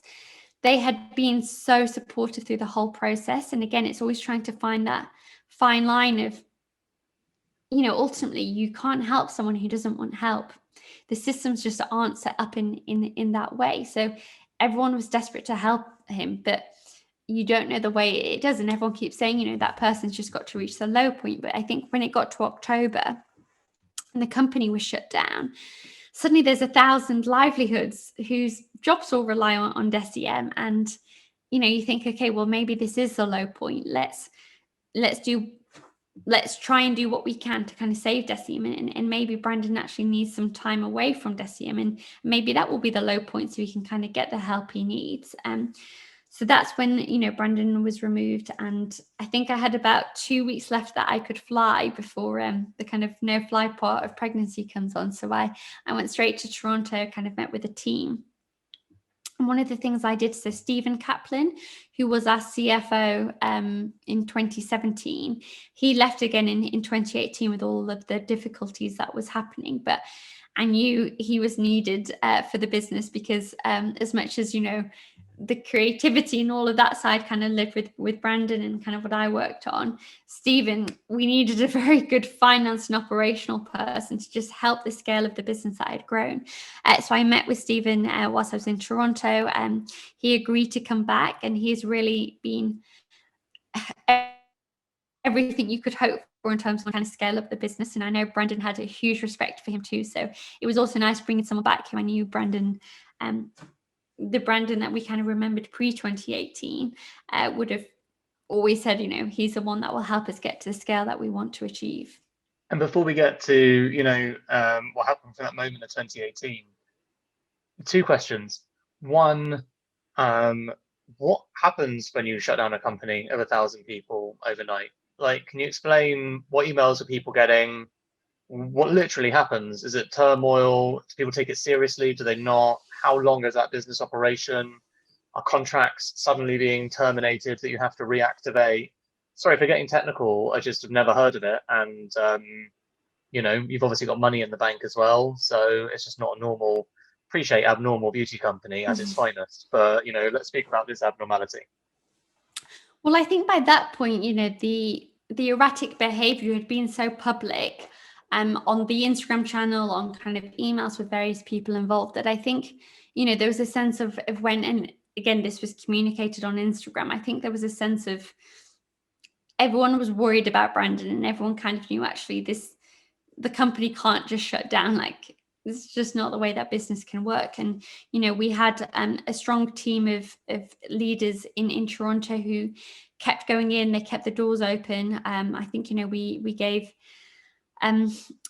they had been so supportive through the whole process. And again, it's always trying to find that fine line of, ultimately you can't help someone who doesn't want help. The systems just aren't set up in that way. So everyone was desperate to help him, but you don't know the way it does. And everyone keeps saying, that person's just got to reach the low point. But I think when it got to October and the company was shut down, suddenly there's 1,000 livelihoods whose jobs all rely on DECIEM. And, you think, okay, well, maybe this is the low point. Let's try and do what we can to kind of save DECIEM. And maybe Brandon actually needs some time away from DECIEM. And maybe that will be the low point so he can kind of get the help he needs. So that's when, Brandon was removed. And I think I had about 2 weeks left that I could fly before the kind of no-fly part of pregnancy comes on. So I went straight to Toronto, kind of met with the team. And one of the things I did, so Stephen Kaplan, who was our CFO in 2017, he left again in 2018 with all of the difficulties that was happening. But I knew he was needed for the business because as much as, the creativity and all of that side kind of lived with Brandon and kind of what I worked on, Stephen, we needed a very good finance and operational person to just help the scale of the business that I had grown. So I met with Stephen whilst I was in Toronto, and he agreed to come back, and he's really been everything you could hope for in terms of kind of scale up the business. And I know Brandon had a huge respect for him too. So it was also nice bringing someone back who I knew Brandon, the Brandon that we kind of remembered pre-2018 would have always said, he's the one that will help us get to the scale that we want to achieve. And before we get to, what happened from that moment of 2018, 2 questions. One, what happens when you shut down a company of 1,000 people overnight? Like, can you explain what emails are people getting? What literally happens? Is it turmoil? Do people take it seriously? Do they not? How long is that business operation? Are contracts suddenly being terminated that you have to reactivate? Sorry for getting technical. I just have never heard of it. And, you've obviously got money in the bank as well. So it's just not a normal, appreciate abnormal beauty company at its finest. But, let's speak about this abnormality. Well, I think by that point, the erratic behavior had been so public on the Instagram channel, on kind of emails with various people involved, that I think, there was a sense of when, and again, this was communicated on Instagram, I think there was a sense of everyone was worried about Brandon, and everyone kind of knew actually the company can't just shut down. Like, this is just not the way that business can work. And we had a strong team of leaders in Toronto who kept going in. They kept the doors open. I think we gave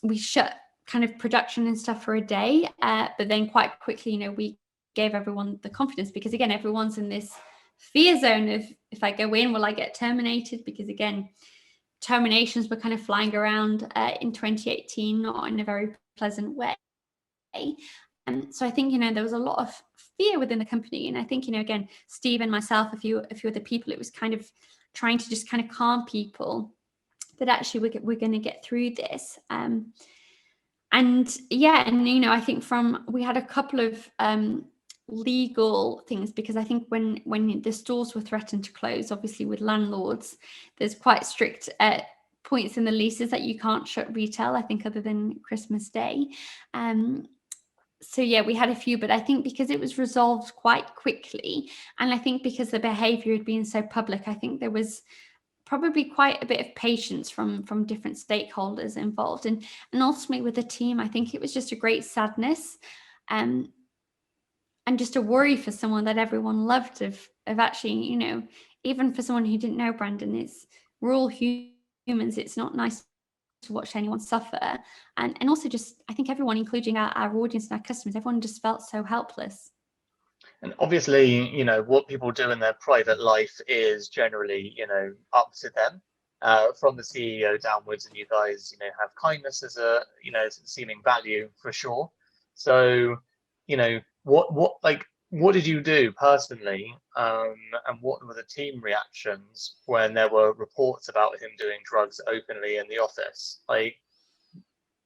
we shut kind of production and stuff for a day, but then quite quickly we gave everyone the confidence, because again, everyone's in this fear zone of, if I go in, will I get terminated? Because again, terminations were kind of flying around in 2018, not in a very pleasant way. And so I think, there was a lot of fear within the company. And I think, again, Steve and myself, a few other people, it was kind of trying to just kind of calm people that actually we're going to get through this. And yeah, and, I think we had a couple of legal things, because I think when the stores were threatened to close, obviously with landlords, there's quite strict points in the leases that you can't shut retail, I think, other than Christmas Day. So yeah, we had a few, but I think because it was resolved quite quickly, and I think because the behavior had been so public, I think there was probably quite a bit of patience from different stakeholders involved, and ultimately with the team, I think it was just a great sadness, and just a worry for someone that everyone loved, of actually, even for someone who didn't know Brandon, we're all humans. It's not nice to watch anyone suffer, and also just, I think everyone, including our audience and our customers, everyone just felt so helpless. And obviously, what people do in their private life is generally, up to them, from the CEO downwards, and you guys, have kindness as a, seeming value for sure. So, what did you do personally, and what were the team reactions when there were reports about him doing drugs openly in the office? Like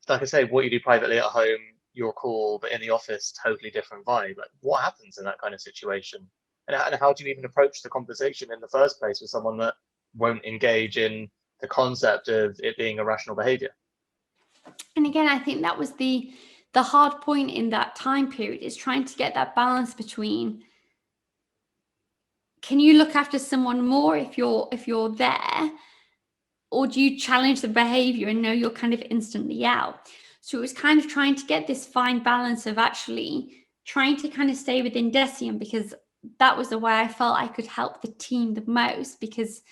I say, what you do privately at home, you're cool, but in the office, totally different vibe. Like, what happens in that kind of situation? And how do you even approach the conversation in the first place with someone that won't engage in the concept of it being irrational behavior? And again, I think that was the hard point in that time period, is trying to get that balance between, can you look after someone more if you're there, or do you challenge the behavior and know you're kind of instantly out? So it was kind of trying to get this fine balance of actually trying to kind of stay within DECIEM, because that was the way I felt I could help the team the most, because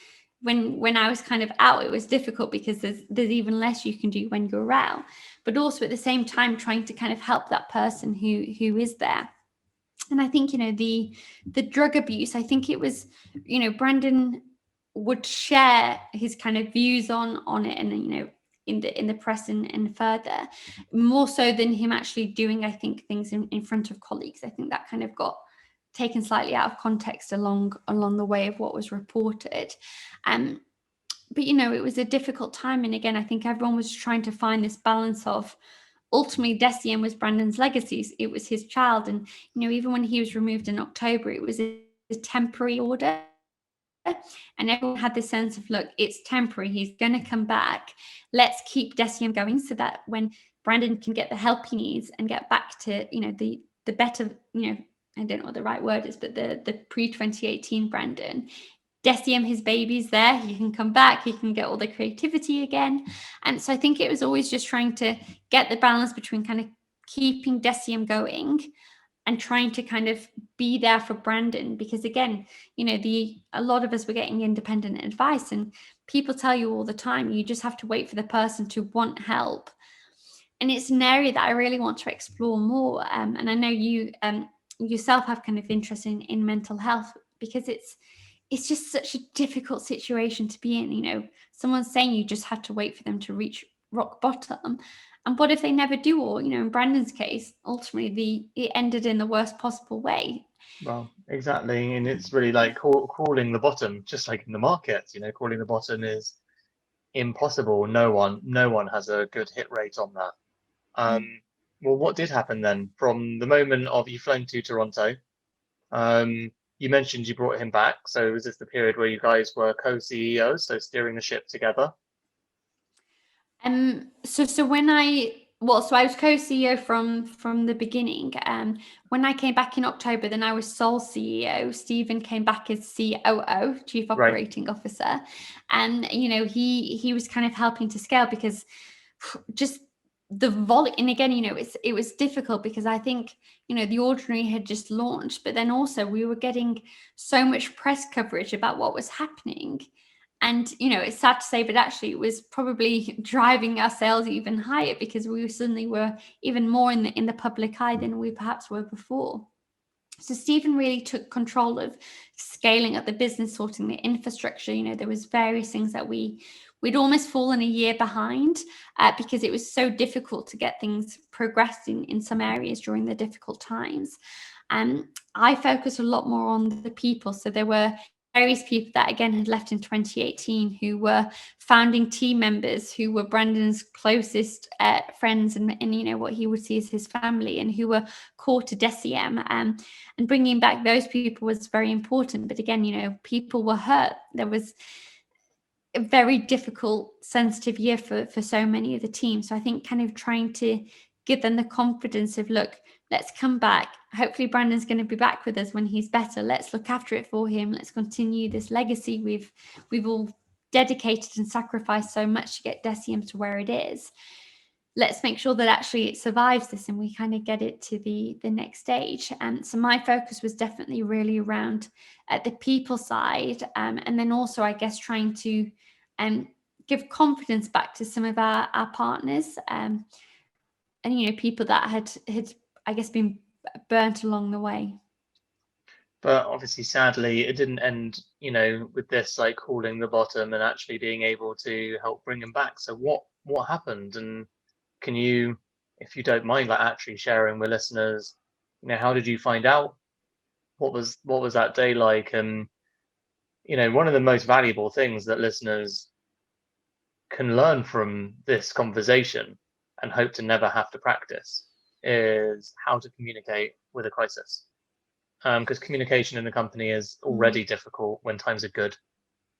when I was kind of out, it was difficult because there's even less you can do when you're out, but also at the same time trying to kind of help that person who is there. And I think, the drug abuse, I think it was, Brandon would share his kind of views on it, and, in the press and further, more so than him actually doing, I think, things in front of colleagues. I think that kind of got taken slightly out of context along the way of what was reported. But, it was a difficult time. And again, I think everyone was trying to find this balance of, ultimately, DECIEM was Brandon's legacy. It was his child. And, even when he was removed in October, it was a temporary order. And everyone had this sense of, look, it's temporary. He's going to come back. Let's keep DECIEM going so that when Brandon can get the help he needs and get back to, the better, I don't know what the right word is, but the pre-2018 Brandon, DECIEM, his baby's there. He can come back. He can get all the creativity again. And so I think it was always just trying to get the balance between kind of keeping DECIEM going and trying to kind of be there for Brandon, because again, a lot of us were getting independent advice, and people tell you all the time, you just have to wait for the person to want help. And it's an area that I really want to explore more. And I know you yourself have kind of interest in mental health. because it's just such a difficult situation to be in. You know, someone's saying you just have to wait for them to reach rock bottom. And what if they never do? Or, you know, in Brandon's case, ultimately it ended in the worst possible way. Well, exactly. And it's really like calling the bottom, just like in the markets, you know, calling the bottom is impossible. No one has a good hit rate on that. Well, what did happen then from the moment of you flown to Toronto? You mentioned you brought him back. So was this the period where you guys were co-CEOs, so steering the ship together? So when I was co-CEO from the beginning. When I came back in October, then I was sole CEO. Stephen came back as COO, Chief Operating Officer, and you know he was kind of helping to scale because just the volume. And again, you know, it was difficult because I think, you know, The Ordinary had just launched, but then also we were getting so much press coverage about what was happening. And, you know, it's sad to say, but actually it was probably driving our sales even higher because we suddenly were even more in the public eye than we perhaps were before. So Stephen really took control of scaling up the business, sorting the infrastructure. You know, there was various things that we'd almost fallen a year behind because it was so difficult to get things progressing in some areas during the difficult times. I focused a lot more on the people. So there were various people that again had left in 2018 who were founding team members, who were Brandon's closest friends and you know what he would see as his family, and who were core to DECIEM. And bringing back those people was very important. But again, you know, people were hurt. There was a very difficult, sensitive year for so many of the team. So I think kind of trying to give them the confidence of, look, let's come back. Hopefully Brandon's going to be back with us when he's better. Let's look after it for him. Let's continue this legacy we've all dedicated and sacrificed so much to get DECIEM to where it is. Let's make sure that actually it survives this and we kind of get it to the next stage. And so my focus was definitely really around the people side, and then also, I guess, trying to give confidence back to some of our partners, and you know, people that had I guess been burnt along the way. But obviously, sadly, it didn't end, you know, with this like calling the bottom and actually being able to help bring them back. So what happened? And can you, if you don't mind, like actually sharing with listeners, you know, how did you find out? What was that day like? And you know, one of the most valuable things that listeners can learn from this conversation and hope to never have to practice is how to communicate with a crisis. Because communication in a company is already difficult when times are good,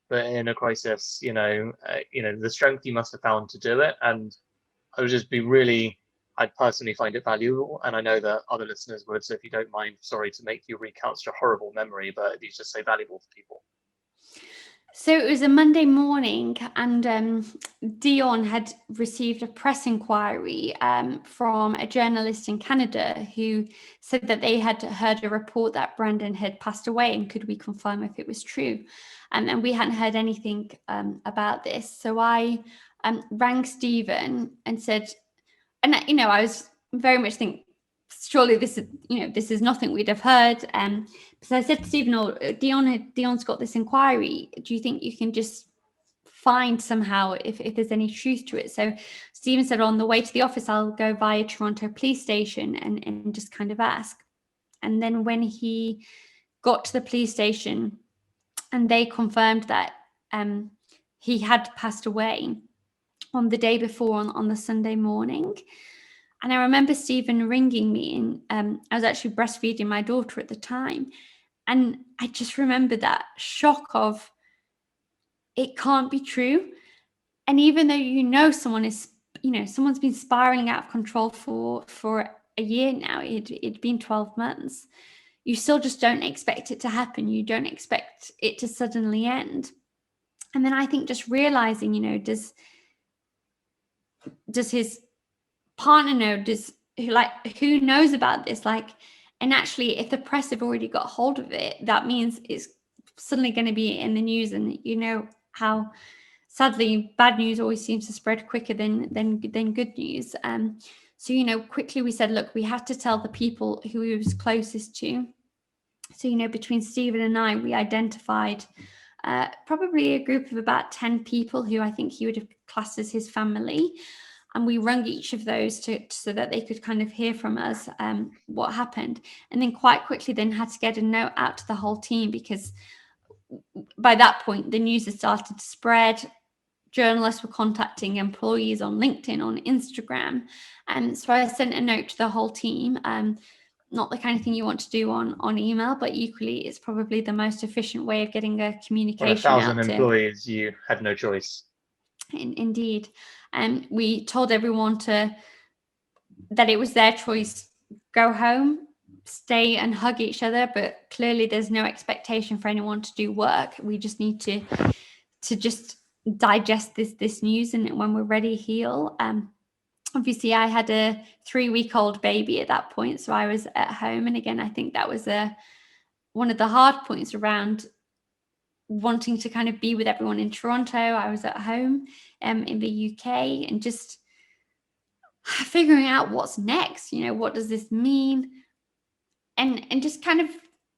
but in a crisis, you know, the strength you must have found to do it, and I would just be really, I'd personally find it valuable, and I know that other listeners would. So if you don't mind, sorry to make you recount such a horrible memory, but it's just so valuable to people. So it was a Monday morning, and Dion had received a press inquiry from a journalist in Canada who said that they had heard a report that Brandon had passed away, and could we confirm if it was true? And we hadn't heard anything about this. So I rang Stephen and said, and you know, I was very much thinking, surely this is nothing we'd have heard. So I said to Stephen, "Oh, Dion's got this inquiry. Do you think you can just find somehow if there's any truth to it?" So Stephen said, on the way to the office, I'll go via Toronto police station and just kind of ask. And then when he got to the police station and they confirmed that he had passed away on the day before, on the Sunday morning. And I remember Stephen ringing me, and I was actually breastfeeding my daughter at the time. And I just remember that shock of, it can't be true. And even though, you know, someone's been spiraling out of control for a year now, it'd been 12 months. You still just don't expect it to happen. You don't expect it to suddenly end. And then I think just realizing, you know, does his partner know, who knows about this, and actually if the press have already got hold of it, that means it's suddenly going to be in the news. And you know how sadly bad news always seems to spread quicker than good news. So, you know, quickly we said, look, we have to tell the people who he was closest to. So, between Stephen and I, we identified probably a group of about 10 people who I think he would have classed as his family. And we rung each of those so that they could kind of hear from us what happened. And then quite quickly then had to get a note out to the whole team, because by that point, the news had started to spread. Journalists were contacting employees on LinkedIn, on Instagram. And so I sent a note to the whole team. Not the kind of thing you want to do on email, but equally, it's probably the most efficient way of getting a communication out. 1,000 employees, you had no choice. Indeed. And we told everyone that it was their choice. Go home, stay and hug each other, but clearly there's no expectation for anyone to do work. We just need to just digest this news, and when we're ready, heal. Obviously, I had a 3-week-old baby at that point, so I was at home. And again, I think that was one of the hard points around wanting to kind of be with everyone in Toronto. I was at home in the UK, and just figuring out what's next. What does this mean? And just kind of,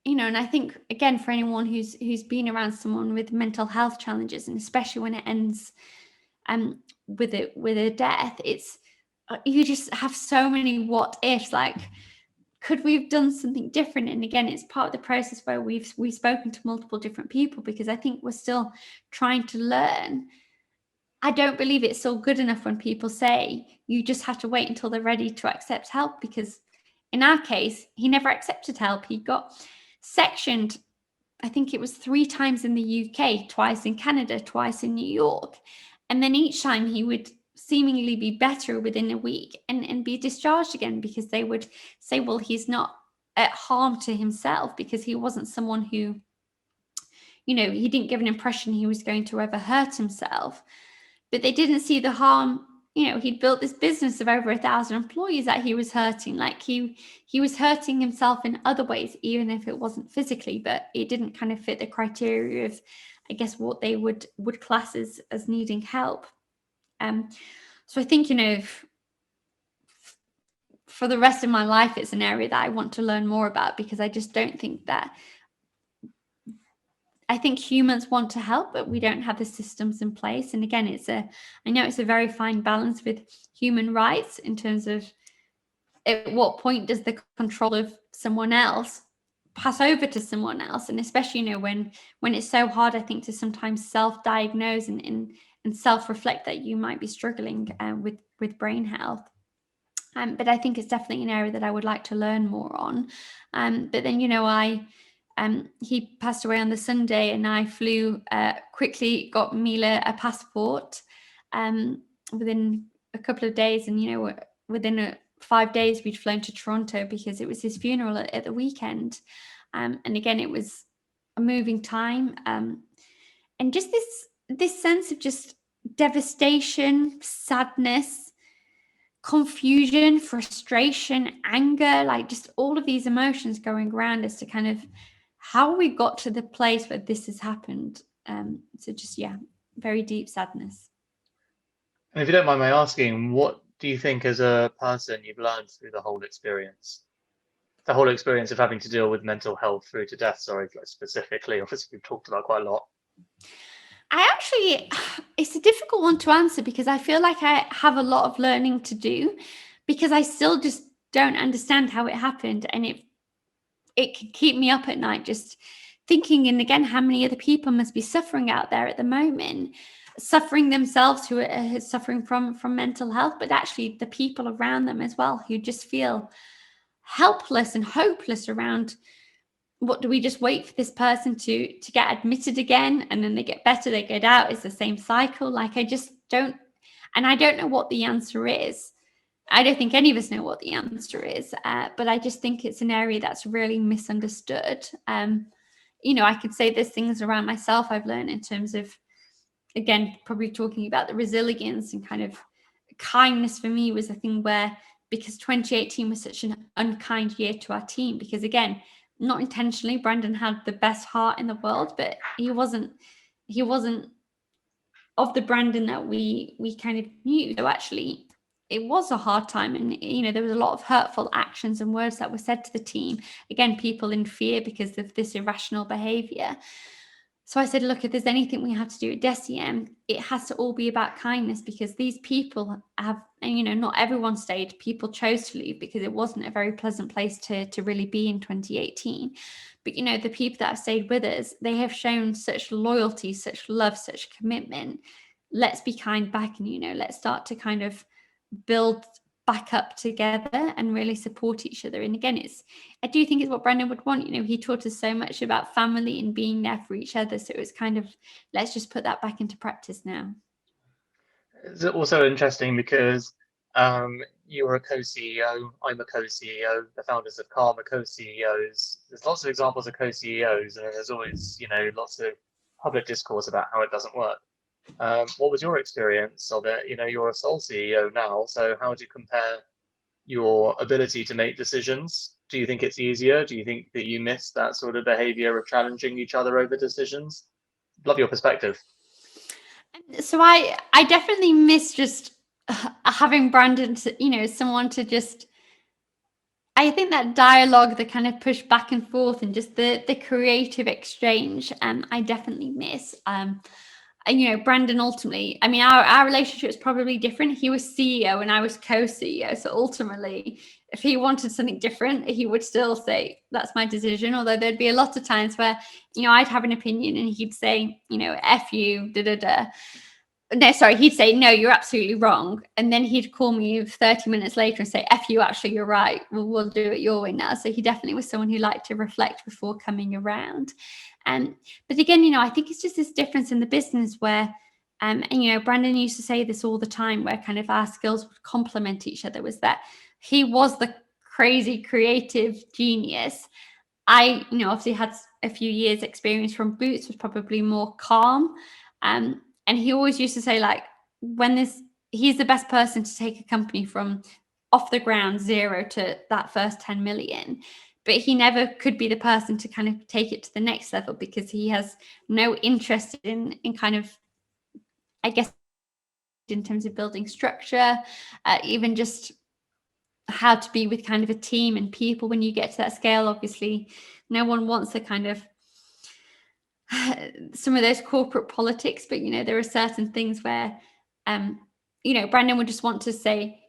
and I think, again, for anyone who's been around someone with mental health challenges, and especially when it ends with a death, it's you just have so many what ifs, like, could we have done something different? And again, it's part of the process where we've spoken to multiple different people, because I think we're still trying to learn. I don't believe it's all good enough when people say you just have to wait until they're ready to accept help, because in our case, he never accepted help. He got sectioned, I think it was 3 times in the UK, twice in Canada, twice in New York. And then each time he would seemingly be better within a week and be discharged again, because they would say, well, he's not at harm to himself, because he wasn't someone who, he didn't give an impression he was going to ever hurt himself. But they didn't see the harm. He'd built this business of over 1,000 employees that he was hurting. Like, he was hurting himself in other ways, even if it wasn't physically, but it didn't kind of fit the criteria of, I guess, what they would class as needing help. So I think, for the rest of my life, it's an area that I want to learn more about, because I just don't think that, I think humans want to help, but we don't have the systems in place. And again, I know it's a very fine balance with human rights, in terms of at what point does the control of someone else pass over to someone else. And especially, when it's so hard, I think, to sometimes self-diagnose and self-reflect that you might be struggling with brain health. But I think it's definitely an area that I would like to learn more on. But then, he passed away on the Sunday, and I flew quickly, got Mila a passport within a couple of days. And, within 5 days, we'd flown to Toronto, because it was his funeral at the weekend. And again, it was a moving time. And just this sense of just devastation, sadness, confusion, frustration, anger, like just all of these emotions going around as to kind of how we got to the place where this has happened. So just, very deep sadness. And if you don't mind my asking, what do you think as a person you've learned through the whole experience? The whole experience of having to deal with mental health through to death, specifically. Obviously, we've talked about quite a lot. It's a difficult one to answer, because I feel like I have a lot of learning to do, because I still just don't understand how it happened. And it can keep me up at night just thinking, and again, how many other people must be suffering out there at the moment, suffering themselves, who are suffering from mental health, but actually the people around them as well, who just feel helpless and hopeless around, what do we just wait for this person to get admitted again, and then they get better, they get out, it's the same cycle? Like, I just don't, and I don't know what the answer is. I don't think any of us know what the answer is, but I just think it's an area that's really misunderstood. I could say there's things around myself I've learned in terms of, again, probably talking about the resilience and kind of kindness. For me was a thing where, because 2018 was such an unkind year to our team, because again, not intentionally, Brandon had the best heart in the world, but he wasn't of the Brandon that we kind of knew. So actually, it was a hard time, and there was a lot of hurtful actions and words that were said to the team. Again, people in fear because of this irrational behavior. So I said, look, if there's anything we have to do at DECIEM, it has to all be about kindness, because these people have, and not everyone stayed. People chose to leave because it wasn't a very pleasant place to really be in 2018. But, the people that have stayed with us, they have shown such loyalty, such love, such commitment. Let's be kind back, and, let's start to kind of build back up together and really support each other. And again, I do think it's what Brendan would want. He taught us so much about family and being there for each other. So it was kind of, let's just put that back into practice now. It's also interesting because you're a co-CEO, I'm a co-CEO, the founders of Calm are co-CEOs. There's lots of examples of co-CEOs, and there's always, lots of public discourse about how it doesn't work. What was your experience of it? You're a sole CEO now, so how would you compare your ability to make decisions? Do you think it's easier? Do you think that you miss that sort of behavior of challenging each other over decisions? Love your perspective. So I definitely miss just having Brandon to, someone to just, I think that dialogue, the kind of push back and forth and just the creative exchange, I definitely miss. And Brandon ultimately, our relationship is probably different. He was CEO and I was co-CEO. So ultimately, if he wanted something different, he would still say, that's my decision. Although there'd be a lot of times where, I'd have an opinion and he'd say, F you, No, sorry, he'd say, no, you're absolutely wrong. And then he'd call me 30 minutes later and say, F you, actually, you're right. We'll do it your way now. So he definitely was someone who liked to reflect before coming around. But again, I think it's just this difference in the business where, and Brandon used to say this all the time, where kind of our skills would complement each other, was that he was the crazy creative genius. I, obviously had a few years experience from Boots, was probably more calm. And he always used to say, like, he's the best person to take a company from off the ground 0 to that first 10 million. But he never could be the person to kind of take it to the next level, because he has no interest in kind of, I guess, in terms of building structure, even just how to be with kind of a team and people when you get to that scale. Obviously, no one wants a kind of some of those corporate politics, but there are certain things where Brandon would just want to say,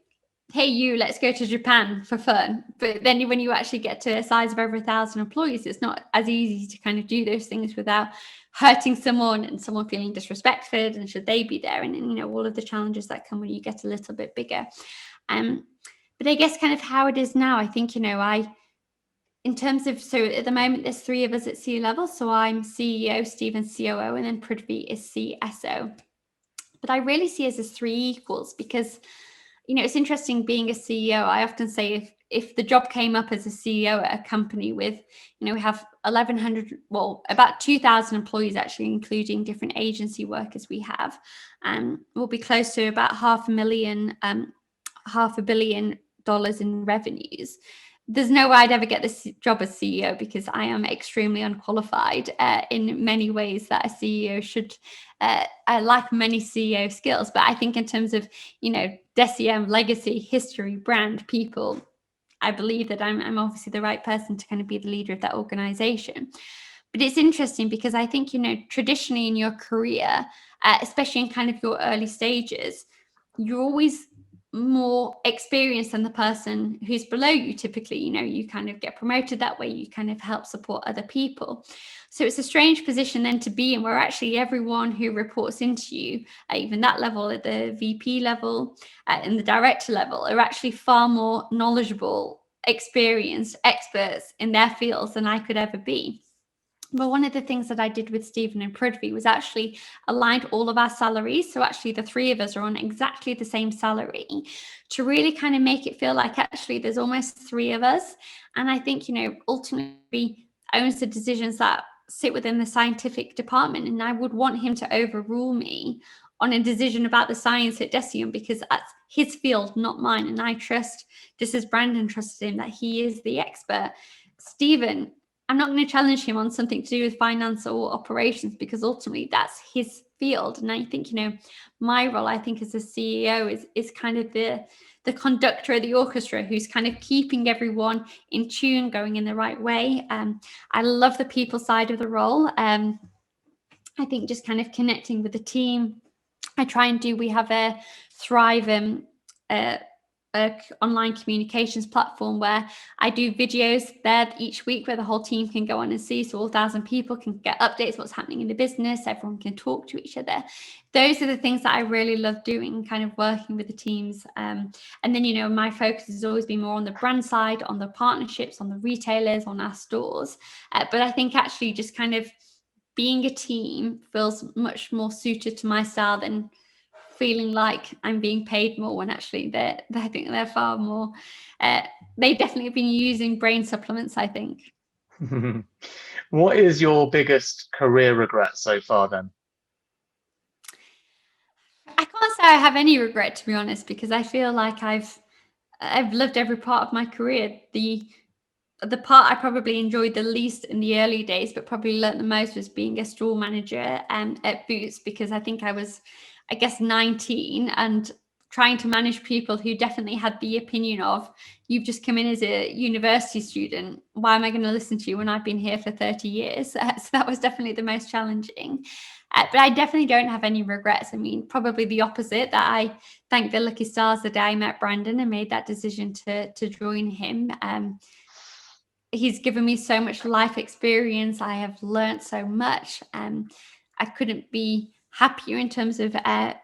hey, let's go to Japan for fun. But then when you actually get to a size of over 1,000 employees, it's not as easy to kind of do those things without hurting someone and someone feeling disrespected, and should they be there, and all of the challenges that come when you get a little bit bigger. But I guess kind of how it is now, I think in terms of, so at the moment, there's 3 of us at C level. So I'm CEO, Stephen COO, and then Prithvi is CSO. But I really see us as 3 equals, because, it's interesting being a CEO. I often say if the job came up as a CEO at a company with, we have 1,100, well, about 2,000 employees, actually, including different agency workers we have, we'll be close to about $500 million in revenues. There's no way I'd ever get this job as CEO, because I am extremely unqualified in many ways that a CEO should. I lack many CEO skills, but I think in terms of, DECIEM, legacy, history, brand, people, I believe that I'm obviously the right person to kind of be the leader of that organization. But it's interesting because I think, traditionally in your career, especially in kind of your early stages, you're always more experienced than the person who's below you. Typically, you kind of get promoted that way, you kind of help support other people. So it's a strange position then to be in, where actually everyone who reports into you, even that level, at the VP level and the director level, are actually far more knowledgeable, experienced experts in their fields than I could ever be. But one of the things that I did with Stephen and Prithvi was actually aligned all of our salaries. So actually the 3 of us are on exactly the same salary, to really kind of make it feel like actually there's almost 3 of us. And I think, ultimately owns the decisions that sit within the scientific department. And I would want him to overrule me on a decision about the science at DECIEM, because that's his field, not mine. And I trust, just as Brandon trusted him, that he is the expert. Stephen, I'm not going to challenge him on something to do with finance or operations, because ultimately that's his field. And I think, my role, I think, as a CEO is kind of the the conductor of the orchestra who's kind of keeping everyone in tune, going in the right way. I love the people side of the role. I think just kind of connecting with the team. We have a Thrive online communications platform where I do videos there each week where the whole team can go on and see, so all 1,000 people can get updates what's happening in the business, everyone can talk to each other. Those are the things that I really love doing, kind of working with the teams. And then, my focus has always been more on the brand side, on the partnerships, on the retailers, on our stores. But I think actually just kind of being a team feels much more suited to my style than feeling like I'm being paid more, when actually I think they're far more, they definitely have been using brain supplements, I think. What is your biggest career regret so far then? I can't say I have any regret, to be honest, because I feel like I've loved every part of my career. The part I probably enjoyed the least in the early days, but probably learned the most, was being a store manager at Boots, because I think I was, 19 and trying to manage people who definitely had the opinion of, you've just come in as a university student. Why am I going to listen to you when I've been here for 30 years? So that was definitely the most challenging. But I definitely don't have any regrets. I mean, probably the opposite, that I thank the lucky stars the day I met Brandon and made that decision to join him. He's given me so much life experience. I have learned so much. I couldn't be happier in terms of, I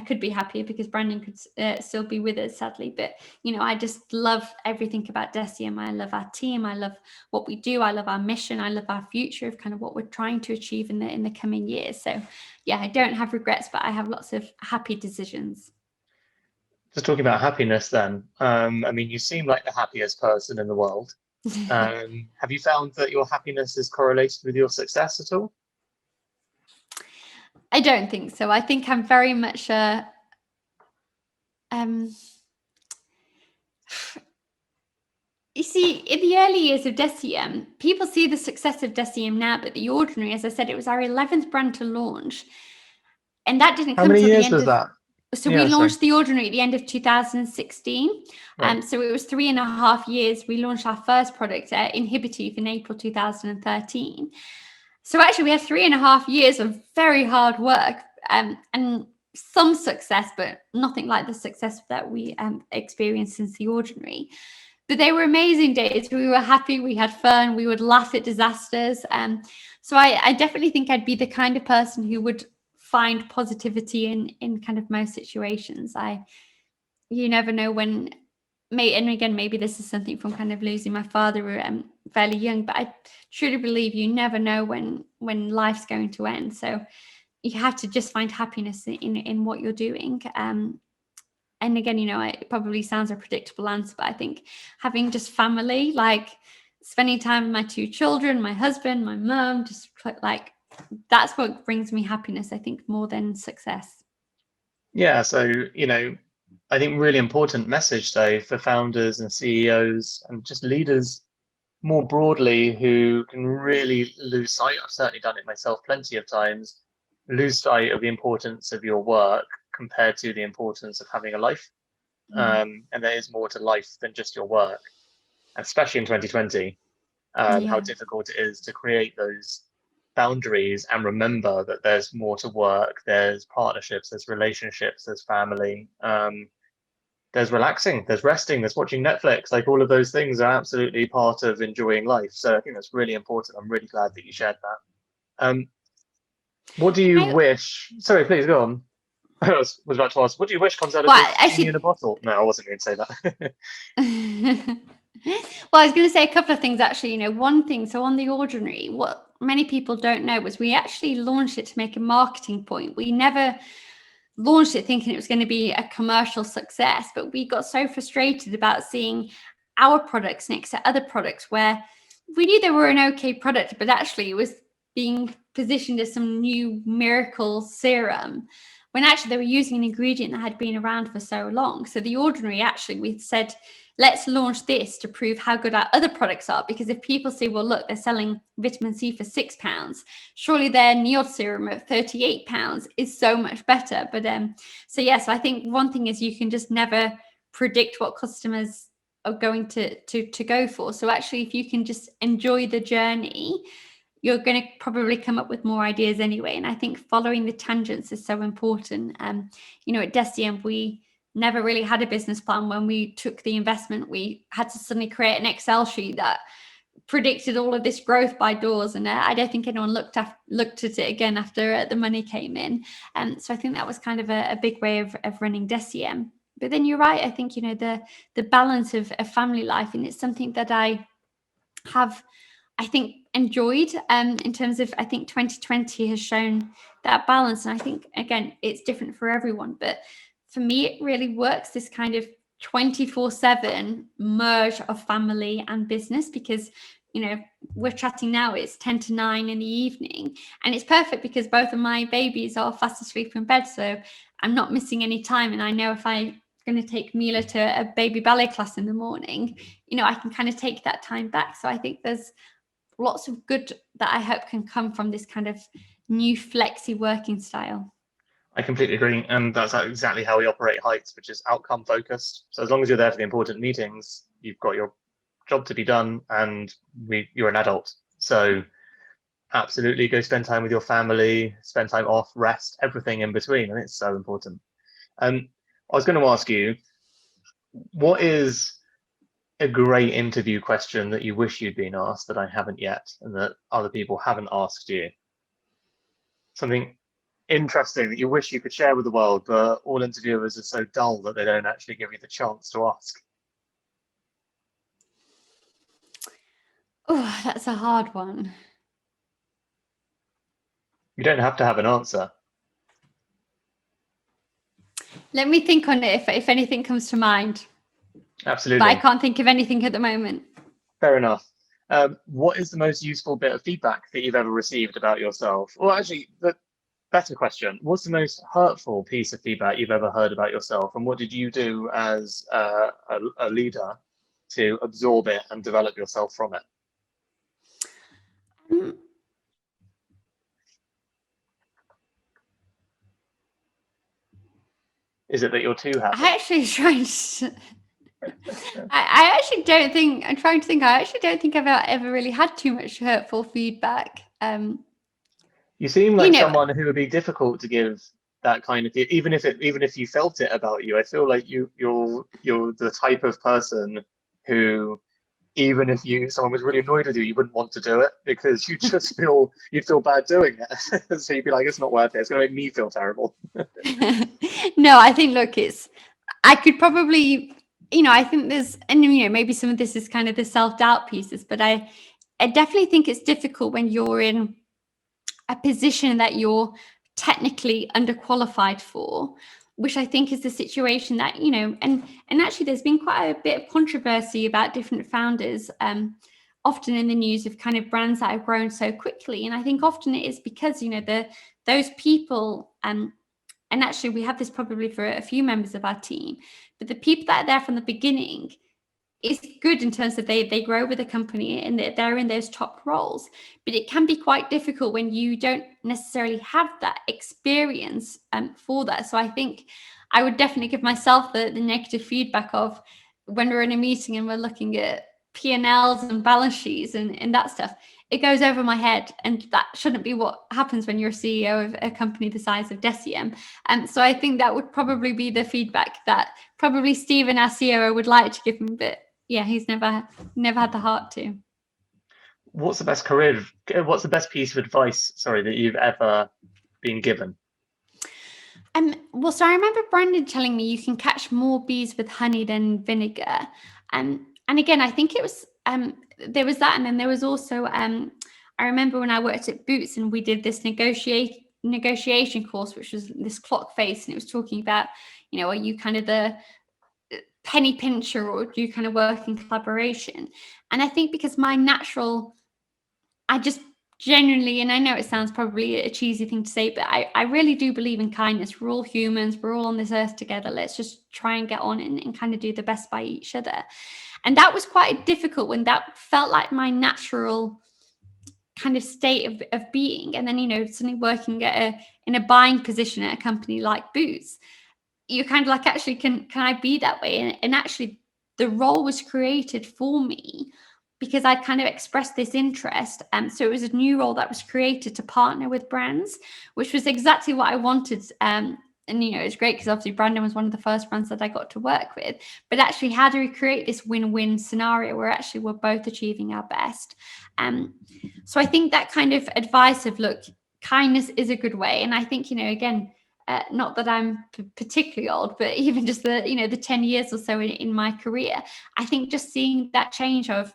could be happier because Brandon could still be with us, sadly. But, I just love everything about DECIEM. I love our team. I love what we do. I love our mission. I love our future of kind of what we're trying to achieve in the coming years. So, yeah, I don't have regrets, but I have lots of happy decisions. Just talking about happiness then, you seem like the happiest person in the world. Have you found that your happiness is correlated with your success at all? I don't think so. I think I'm very much you see, in the early years of DECIEM, people see the success of DECIEM now, but The Ordinary, as I said, it was our 11th brand to launch. And that didn't come till the end of... that? So we launched The Ordinary at the end of 2016. Right. So it was 3.5 years. We launched our first product, Inhibitive, in April 2013. So actually we had 3.5 years of very hard work and some success, but nothing like the success that we experienced since The Ordinary. But they were amazing days. We were happy, we had fun, we would laugh at disasters. So I definitely think I'd be the kind of person who would find positivity in kind of most situations. You never know when, and again, maybe this is something from kind of losing my father fairly young, but I truly believe you never know when life's going to end. So you have to just find happiness in what you're doing. And again, it probably sounds a predictable answer, but I think having just family, like spending time with my 2 children, my husband, my mum, just like, that's what brings me happiness, I think, more than success. Yeah, so, I think really important message, though, for founders and CEOs and just leaders more broadly who can really lose sight. I've certainly done it myself plenty of times, lose sight of the importance of your work compared to the importance of having a life. And there is more to life than just your work, especially in 2020, how difficult it is to create those boundaries and remember that there's more to work. There's partnerships, there's relationships, there's family, there's relaxing, there's resting, there's watching Netflix. Like, all of those things are absolutely part of enjoying life. So I think that's really important. I'm really glad that you shared that. What do you wish? Sorry, please go on. I was about to ask, what do you wish comes out of this genie in a bottle? No, I wasn't going to say that. Well, I was going to say a couple of things, actually. One thing, so on The Ordinary, what many people don't know was we actually launched it to make a marketing point. We never launched it thinking it was going to be a commercial success, but we got so frustrated about seeing our products next to other products where we knew they were an okay product, but actually it was being positioned as some new miracle serum, when actually they were using an ingredient that had been around for so long. So The Ordinary, actually, we said, let's launch this to prove how good our other products are. Because if people say, well, look, they're selling vitamin C for £6, surely their NIOD serum at £38 is so much better. But so I think one thing is you can just never predict what customers are going to go for. So actually, if you can just enjoy the journey, you're going to probably come up with more ideas anyway. And I think following the tangents is so important. You know, at DECIEM, we never really had a business plan. When we took the investment, we had to suddenly create an Excel sheet that predicted all of this growth by doors, and I don't think anyone looked at it again after the money came in. So I think that was kind of a big way of running DECIEM. But then you're right, I think, you know, the balance of family life, and it's something that I have, I think, enjoyed in terms of, I think 2020 has shown that balance. And I think, again, it's different for everyone, but for me, it really works, this kind of 24/7 merge of family and business, because, you know, we're chatting now, it's 10 to 9 in the evening, and it's perfect because both of my babies are fast asleep in bed, so I'm not missing any time. And I know if I'm going to take Mila to a baby ballet class in the morning, you know, I can kind of take that time back. So I think there's lots of good that I hope can come from this kind of new flexi working style. I completely agree, and that's exactly how we operate Heights, which is outcome focused. So as long as you're there for the important meetings, you've got your job to be done, and you're an adult. So absolutely go spend time with your family, spend time off, rest, everything in between, and it's so important. I was going to ask you, what is a great interview question that you wish you'd been asked that I haven't yet, and that other people haven't asked you? Something interesting that you wish you could share with the world, but all interviewers are so dull that they don't actually give you the chance to ask. Oh, that's a hard one. You don't have to have an answer. Let me think on it if anything comes to mind. Absolutely. But I can't think of anything at the moment. Fair enough. What is the most useful bit of feedback that you've ever received about yourself? Well, actually, the better question, what's the most hurtful piece of feedback you've ever heard about yourself, and what did you do as a leader to absorb it and develop yourself from it? Is it that you're too happy? I actually trying to. I actually don't think. I'm trying to think. I actually don't think I've ever really had too much hurtful feedback. You seem like someone who would be difficult to give that kind of, even if you felt it about you. I feel like you're the type of person who, even if someone was really annoyed with you, you wouldn't want to do it because you'd feel bad doing it. So you'd be like, it's not worth it. It's going to make me feel terrible. No, I think, look, I could probably, you know, I think there's, and you know, maybe some of this is kind of the self-doubt pieces, but I definitely think it's difficult when you're in a position that you're technically underqualified for, which I think is the situation that, you know, and actually there's been quite a bit of controversy about different founders, often in the news, of kind of brands that have grown so quickly. And I think often it is because, you know, those people, and actually we have this probably for a few members of our team, but the people that are there from the beginning, is good in terms of they grow with a company and they're in those top roles. But it can be quite difficult when you don't necessarily have that experience for that. So I think I would definitely give myself the negative feedback of when we're in a meeting and we're looking at P&Ls and balance sheets and that stuff, it goes over my head, and that shouldn't be what happens when you're CEO of a company the size of DECIEM. And so I think that would probably be the feedback that probably Stephen, our CEO, would like to give me, but yeah, he's never had the heart to. What's the best piece of advice, that you've ever been given? Well, so I remember Brandon telling me you can catch more bees with honey than vinegar. And again, I think it was, there was that. And then there was also, I remember when I worked at Boots and we did this negotiation course, which was this clock face. And it was talking about, you know, are you kind of the penny pincher or do you kind of work in collaboration? And I think because I just genuinely, and I know it sounds probably a cheesy thing to say, but I really do believe in kindness. We're all humans. We're all on this earth together. Let's just try and get on and kind of do the best by each other. And that was quite difficult when that felt like my natural kind of state of being. And then, you know, suddenly working in a buying position at a company like Boots, you're kind of like, actually, can I be that way? And actually, the role was created for me because I kind of expressed this interest. So it was a new role that was created to partner with brands, which was exactly what I wanted. And, it's great because obviously Brandon was one of the first brands that I got to work with. But actually, how do we create this win-win scenario where actually we're both achieving our best? So I think that kind of advice of, look, kindness is a good way. And I think, again, not that I'm particularly old, but even just the 10 years or so in my career, I think just seeing that change of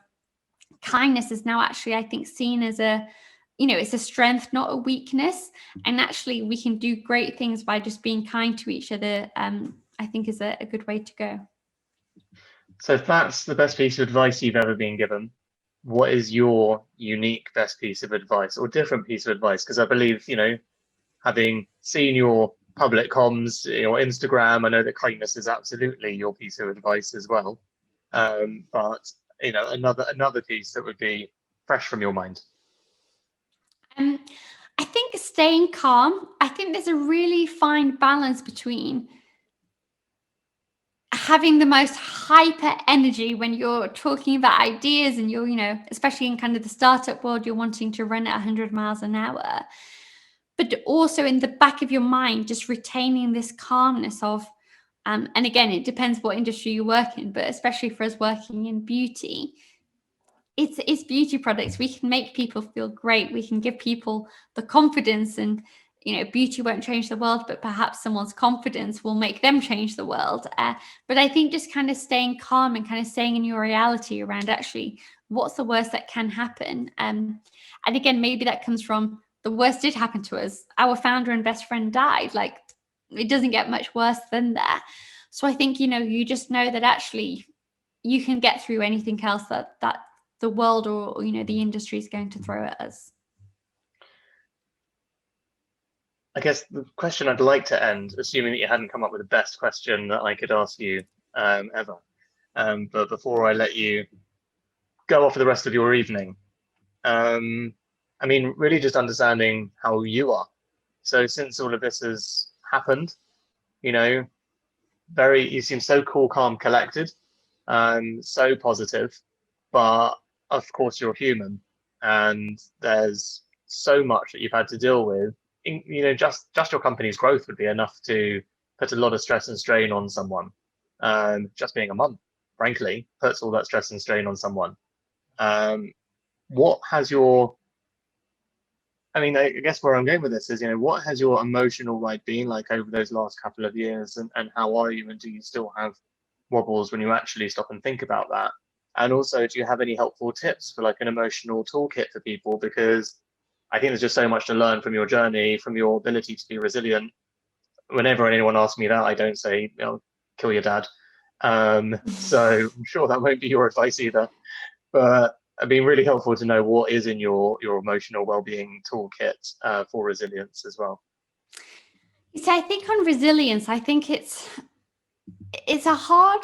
kindness is now actually, I think, seen as it's a strength, not a weakness. And actually we can do great things by just being kind to each other, I think is a good way to go. So if that's the best piece of advice you've ever been given, what is your unique best piece of advice or different piece of advice? Because I believe, having seen your public comms, your Instagram, I know that kindness is absolutely your piece of advice as well. But another piece that would be fresh from your mind. I think staying calm. I think there's a really fine balance between having the most hyper energy when you're talking about ideas and you're, especially in kind of the startup world, you're wanting to run at 100 miles an hour. But also in the back of your mind, just retaining this calmness of, and again, it depends what industry you work in, but especially for us working in beauty, it's beauty products. We can make people feel great. We can give people the confidence, and beauty won't change the world, but perhaps someone's confidence will make them change the world. But I think just kind of staying calm and kind of staying in your reality around actually what's the worst that can happen. And again, maybe that comes from the worst did happen to us. Our founder and best friend died. Like, it doesn't get much worse than that. So I think, you just know that actually you can get through anything else that the world or the industry is going to throw at us. I guess the question I'd like to end, assuming that you hadn't come up with the best question that I could ask you ever, but before I let you go off for the rest of your evening, really just understanding how you are. So since all of this has happened, you seem so cool, calm, collected, so positive, but of course you're human, and there's so much that you've had to deal with. Just your company's growth would be enough to put a lot of stress and strain on someone. Just being a mum, frankly, puts all that stress and strain on someone. What has your, I guess where I'm going with this is, what has your emotional ride been like over those last couple of years, and how are you, and do you still have wobbles when you actually stop and think about that? And also, do you have any helpful tips for like an emotional toolkit for people? Because I think there's just so much to learn from your journey, from your ability to be resilient. Whenever anyone asks me that, I don't say, kill your dad. So I'm sure that won't be your advice either. But it'd be really helpful to know what is in your emotional well-being toolkit for resilience as well. So I think on resilience, I think it's a hard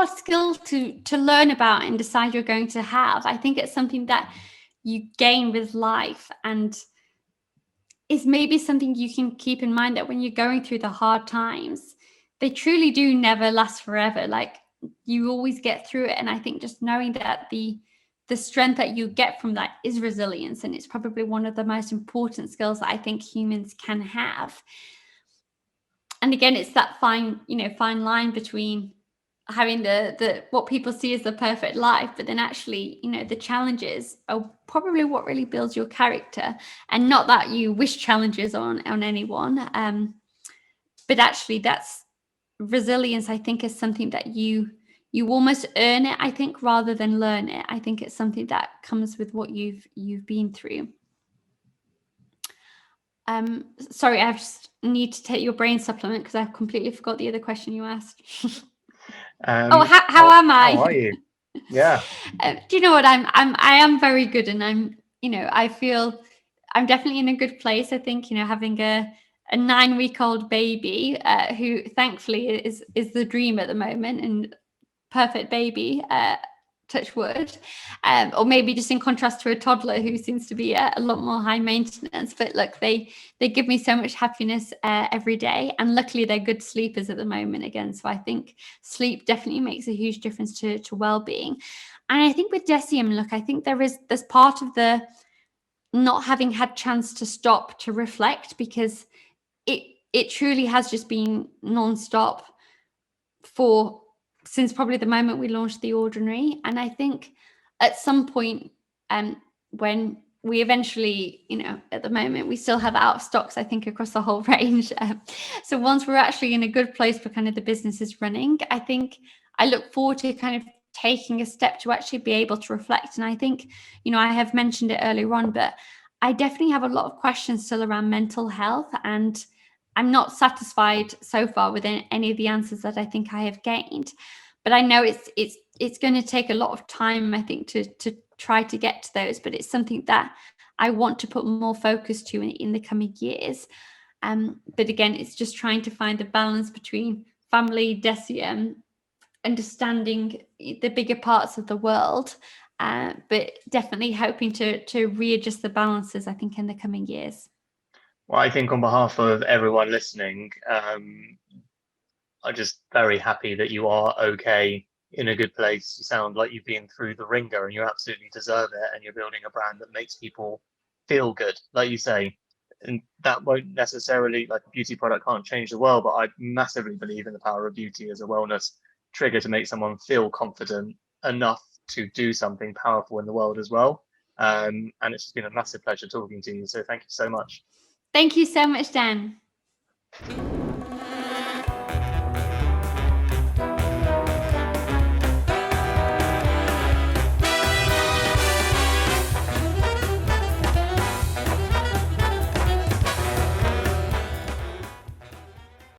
skill to learn about and decide you're going to have. I think it's something that you gain with life, and is maybe something you can keep in mind, that when you're going through the hard times, they truly do never last forever. Like, you always get through it. And I think just knowing that the strength that you get from that is resilience, and it's probably one of the most important skills that I think humans can have. And again, it's that fine line between having the what people see as the perfect life, but then actually, the challenges are probably what really builds your character. And not that you wish challenges on anyone, but actually that's resilience. I think is something that you almost earn it, I think, rather than learn it. I think it's something that comes with what you've been through. Sorry, I just need to take your brain supplement because I completely forgot the other question you asked. How am I? How are you? Yeah. Do you know what? I am very good, and I feel I'm definitely in a good place. I think, having a 9-week-old baby, who thankfully is the dream at the moment, and perfect baby. touch wood, or maybe just in contrast to a toddler who seems to be a lot more high maintenance. But look, they give me so much happiness every day, and luckily they're good sleepers at the moment again. So I think sleep definitely makes a huge difference to well-being. And I think with DECIEM, look, I think there's part of the not having had chance to stop to reflect, because it truly has just been non-stop since probably the moment we launched The Ordinary. And I think at some point, when we eventually, at the moment, we still have out of stocks, I think, across the whole range. So once we're actually in a good place for kind of the business is running, I think I look forward to kind of taking a step to actually be able to reflect. And I think, I have mentioned it earlier on, but I definitely have a lot of questions still around mental health, and I'm not satisfied so far with any of the answers that I think I have gained. But I know it's going to take a lot of time, I think, to try to get to those. But it's something that I want to put more focus to in the coming years. But again, it's just trying to find the balance between family, DECIEM, understanding the bigger parts of the world, but definitely hoping to readjust the balances, I think, in the coming years. Well, I think on behalf of everyone listening, I'm just very happy that you are okay, in a good place. You sound like you've been through the ringer and you absolutely deserve it. And you're building a brand that makes people feel good, like you say. And that won't necessarily, like a beauty product can't change the world, but I massively believe in the power of beauty as a wellness trigger to make someone feel confident enough to do something powerful in the world as well. And it's just been a massive pleasure talking to you. So thank you so much. Thank you so much, Dan.